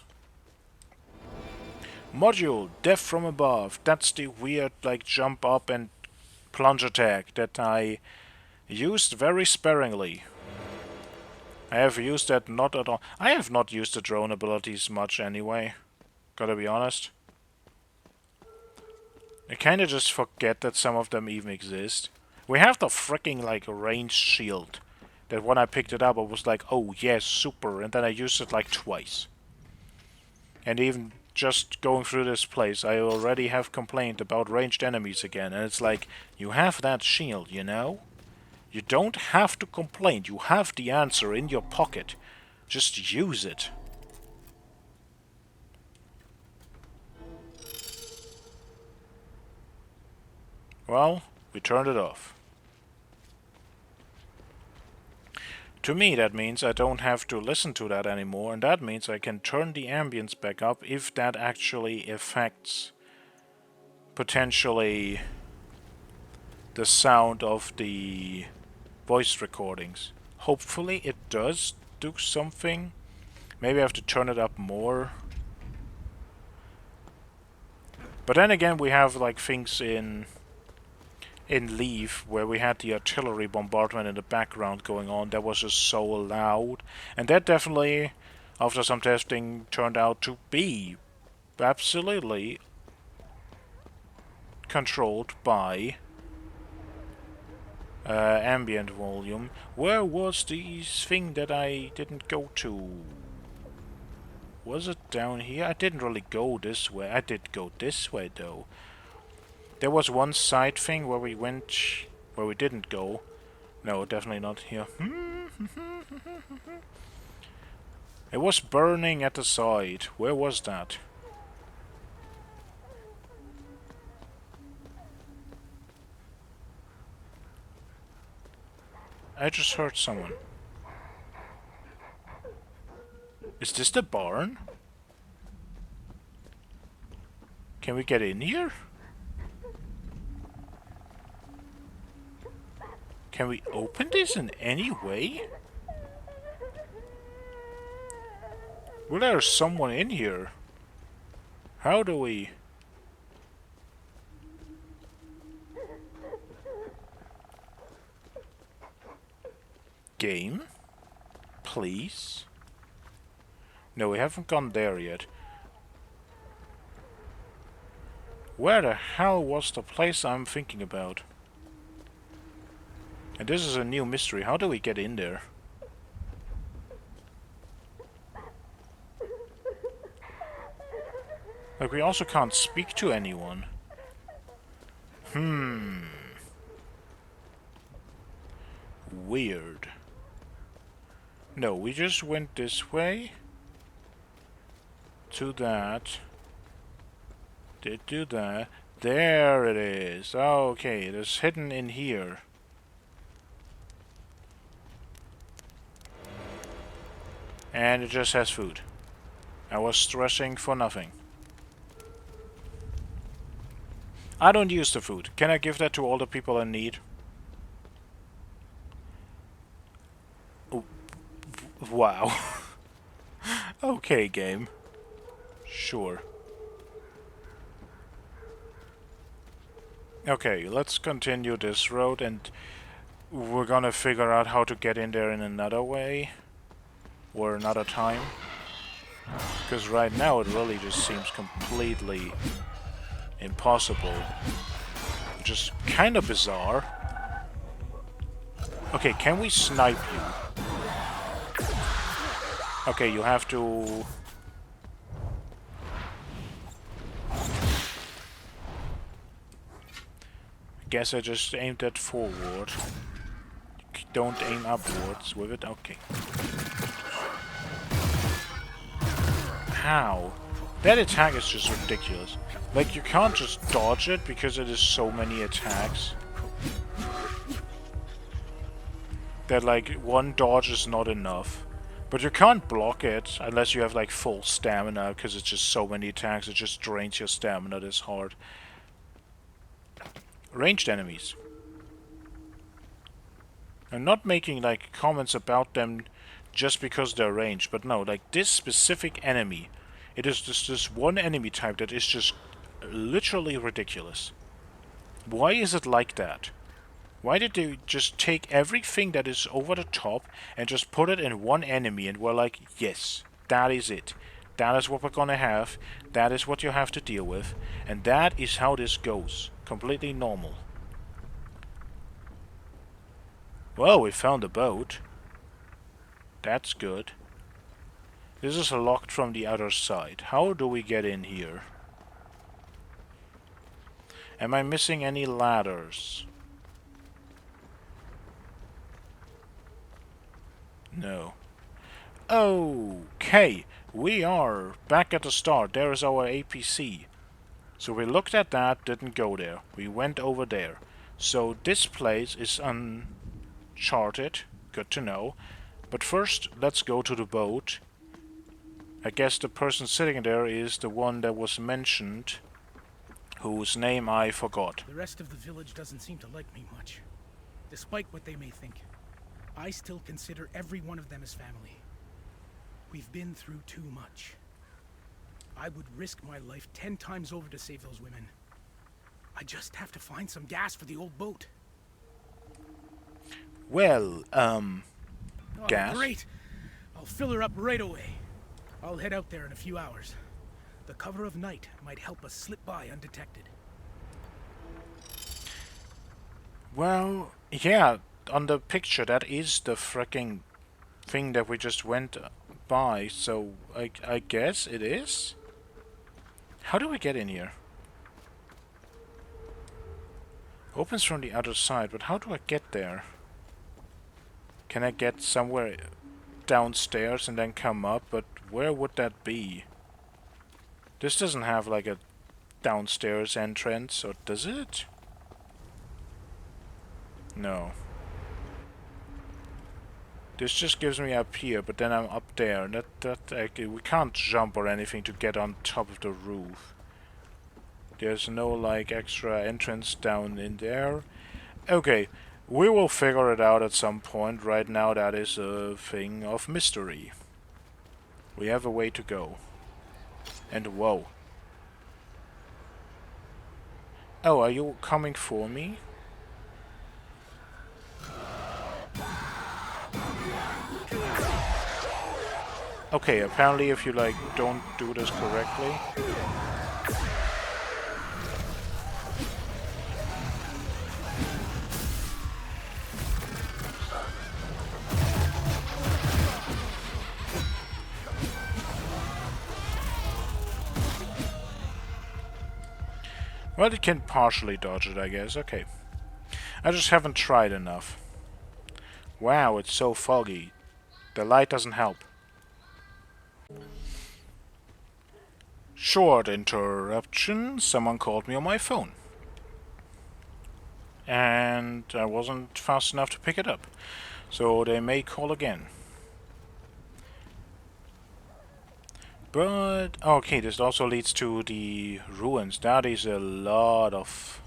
Module, Death from Above. That's the weird like jump up and plunge attack that I used very sparingly. I have used that not at all. I have not used the drone abilities much anyway. Gotta be honest. I kinda just forget that some of them even exist. We have the freaking like ranged shield. That when I picked it up I was like, oh yes, super, and then I used it like twice. And even just going through this place, I already have complained about ranged enemies again, and it's like, you have that shield, you know? You don't have to complain, you have the answer in your pocket. Just use it. Well, we turned it off. To me that means I don't have to listen to that anymore, and that means I can turn the ambience back up if that actually affects potentially the sound of the voice recordings. Hopefully it does do something. Maybe I have to turn it up more. But then again we have like things in Leaf where we had the artillery bombardment in the background going on that was just so loud, and that definitely after some testing turned out to be absolutely controlled by ambient volume. Where was this thing that I didn't go to? Was it down here? I didn't really go this way. I did go this way though. There was one side thing where we went, where we didn't go. No, definitely not here. It was burning at the side. Where was that? I just heard someone. Is this the barn? Can we get in here? Can we open this in any way? Well, there's someone in here. How do we... Game? Please? No, we haven't gone there yet. Where the hell was the place I'm thinking about? And this is a new mystery. How do we get in there? Like, we also can't speak to anyone. Weird. No, we just went this way. To that. Did do that. There it is. Okay, it is hidden in here. And it just has food. I was stressing for nothing. I don't use the food. Can I give that to all the people in need? Wow. Okay, game. Sure. Okay, let's continue this road and we're gonna figure out how to get in there in another way. Or another time. Because right now it really just seems completely impossible. Just kind of bizarre. Okay, can we snipe you? Okay, you have to... Guess I just aimed that forward. Don't aim upwards with it. Okay. How? That attack is just ridiculous. Like, you can't just dodge it because it is so many attacks. That, like, one dodge is not enough. But you can't block it unless you have, like, full stamina, because it's just so many attacks, it just drains your stamina this hard. Ranged enemies. I'm not making, like, comments about them just because they're ranged, but no, like, this specific enemy, it is just this one enemy type that is just literally ridiculous. Why is it like that? Why did they just take everything that is over the top and just put it in one enemy and we're like, yes, that is it. That is what we're gonna have. That is what you have to deal with. And that is how this goes. Completely normal. Well, we found a boat. That's good. This is locked from the other side. How do we get in here? Am I missing any ladders? No. Okay, we are back at the start. There is our APC. So we looked at that, didn't go there. We went over there. So this place is uncharted. Good to know. But first, let's go to the boat. I guess the person sitting there is the one that was mentioned, whose name I forgot. The rest of the village doesn't seem to like me much. Despite what they may think, I still consider every one of them as family. We've been through too much. I would risk my life 10 times over to save those women. I just have to find some gas for the old boat. Well, gas? Great! I'll fill her up right away. I'll head out there in a few hours. The cover of night might help us slip by undetected. Well, yeah, on the picture that is the fricking thing that we just went by, so I guess it is? How do we get in here? Opens from the other side, but how do I get there? Can I get somewhere downstairs and then come up, but where would that be? This doesn't have like a downstairs entrance, or does it? No. This just gives me up here, but then I'm up there, and we can't jump or anything to get on top of the roof. There's no like extra entrance down in there. Okay, we will figure it out at some point. Right now that is a thing of mystery. We have a way to go. And whoa. Oh, are you coming for me? Okay, apparently if you like don't do this correctly. Well, it can partially dodge it, I guess. Okay. I just haven't tried enough. Wow, it's so foggy. The light doesn't help. Short interruption. Someone called me on my phone. And I wasn't fast enough to pick it up. So they may call again. But, okay, this also leads to the ruins. That is a lot of...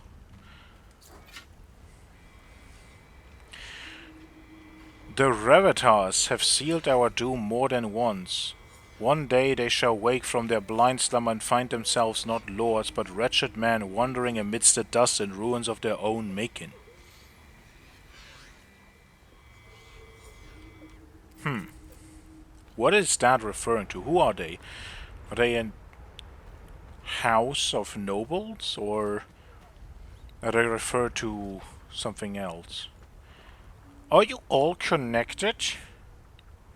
The Revatars have sealed our doom more than once. One day they shall wake from their blind slumber and find themselves not lords, but wretched men wandering amidst the dust and ruins of their own making. What is that referring to? Who are they? Are they a house of nobles, or are they referred to something else? Are you all connected?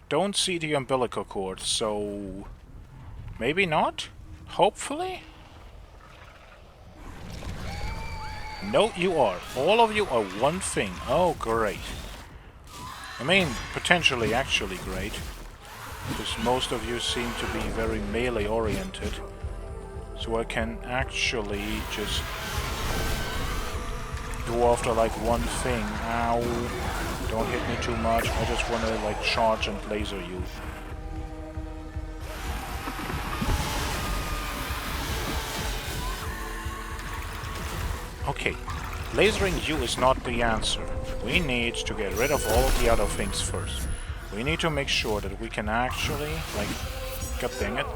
Don't see the umbilical cord, so maybe not? Hopefully? No, you are. All of you are one thing. Oh, great. I mean, potentially actually great. Because most of you seem to be very melee oriented. So I can actually just go after like one thing. Ow. Don't hit me too much. I just want to like charge and laser you. Okay. Lasering you is not the answer. We need to get rid of all of the other things first. We need to make sure that we can actually, like, god dang it.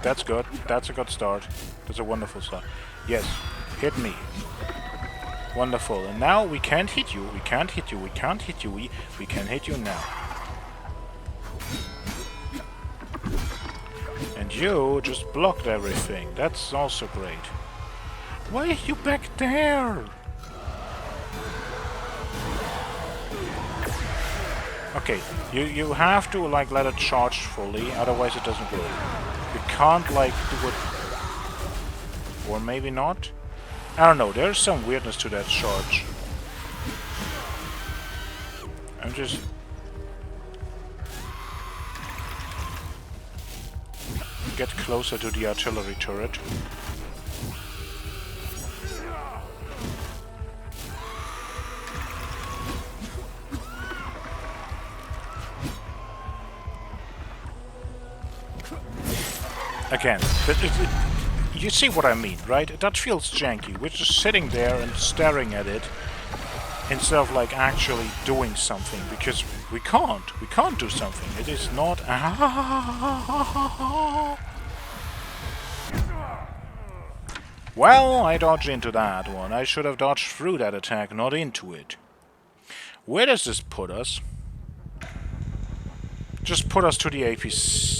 That's good. That's a good start. That's a wonderful start. Yes, hit me. Wonderful. And now we can't hit you. We can't hit you. We can't hit you. We can hit you now. And you just blocked everything. That's also great. Why are you back there? Okay, you have to like let it charge fully, otherwise it doesn't work. You can't like do it, or maybe not. I don't know. There's some weirdness to that charge. I'm just get closer to the artillery turret. Again, you see what I mean, right? That feels janky. We're just sitting there and staring at it instead of like actually doing something, because we can't. We can't do something. It is not. Well, I dodged into that one. I should have dodged through that attack, not into it. Where does this put us? Just put us to the APC.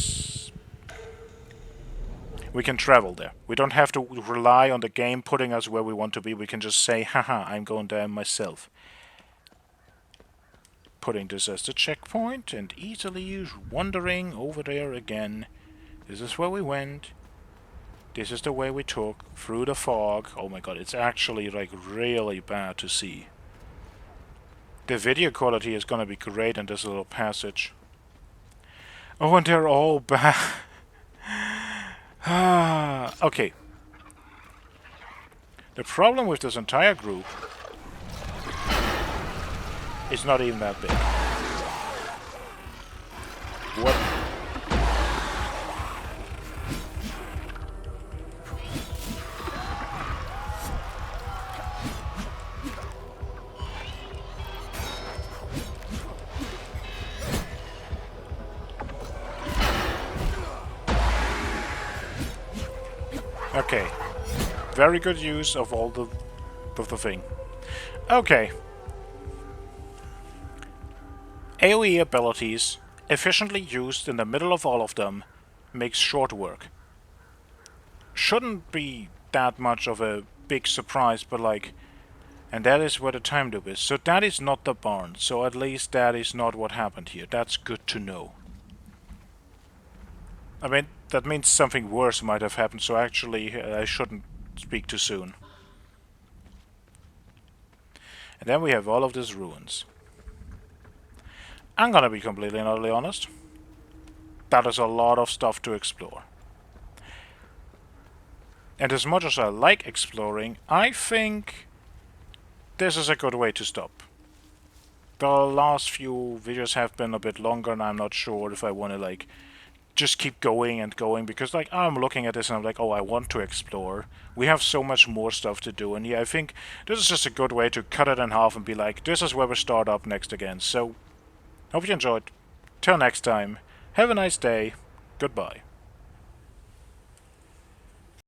We can travel there. We don't have to rely on the game putting us where we want to be. We can just say, haha, I'm going there myself. Putting this as the checkpoint and easily wandering over there again. This is where we went. This is the way we took through the fog. Oh my god, it's actually like really bad to see. The video quality is gonna be great in this little passage. Oh, and they're all bad. Okay. The problem with this entire group is not even that big. Okay. Very good use of all the thing. Okay. AoE abilities, efficiently used in the middle of all of them, makes short work. Shouldn't be that much of a big surprise, but like... And that is where the time loop is. So that is not the barn. So at least that is not what happened here. That's good to know. I mean, that means something worse might have happened, so actually I shouldn't speak too soon. And then we have all of these ruins. I'm gonna be completely and utterly honest. That is a lot of stuff to explore. And as much as I like exploring, I think this is a good way to stop. The last few videos have been a bit longer, and I'm not sure if I want to like just keep going and going, because like I'm looking at this and I'm like, oh, I want to explore. We have so much more stuff to do, and yeah, I think this is just a good way to cut it in half and be like, this is where we start up next again. So, hope you enjoyed. Till next time, have a nice day. Goodbye.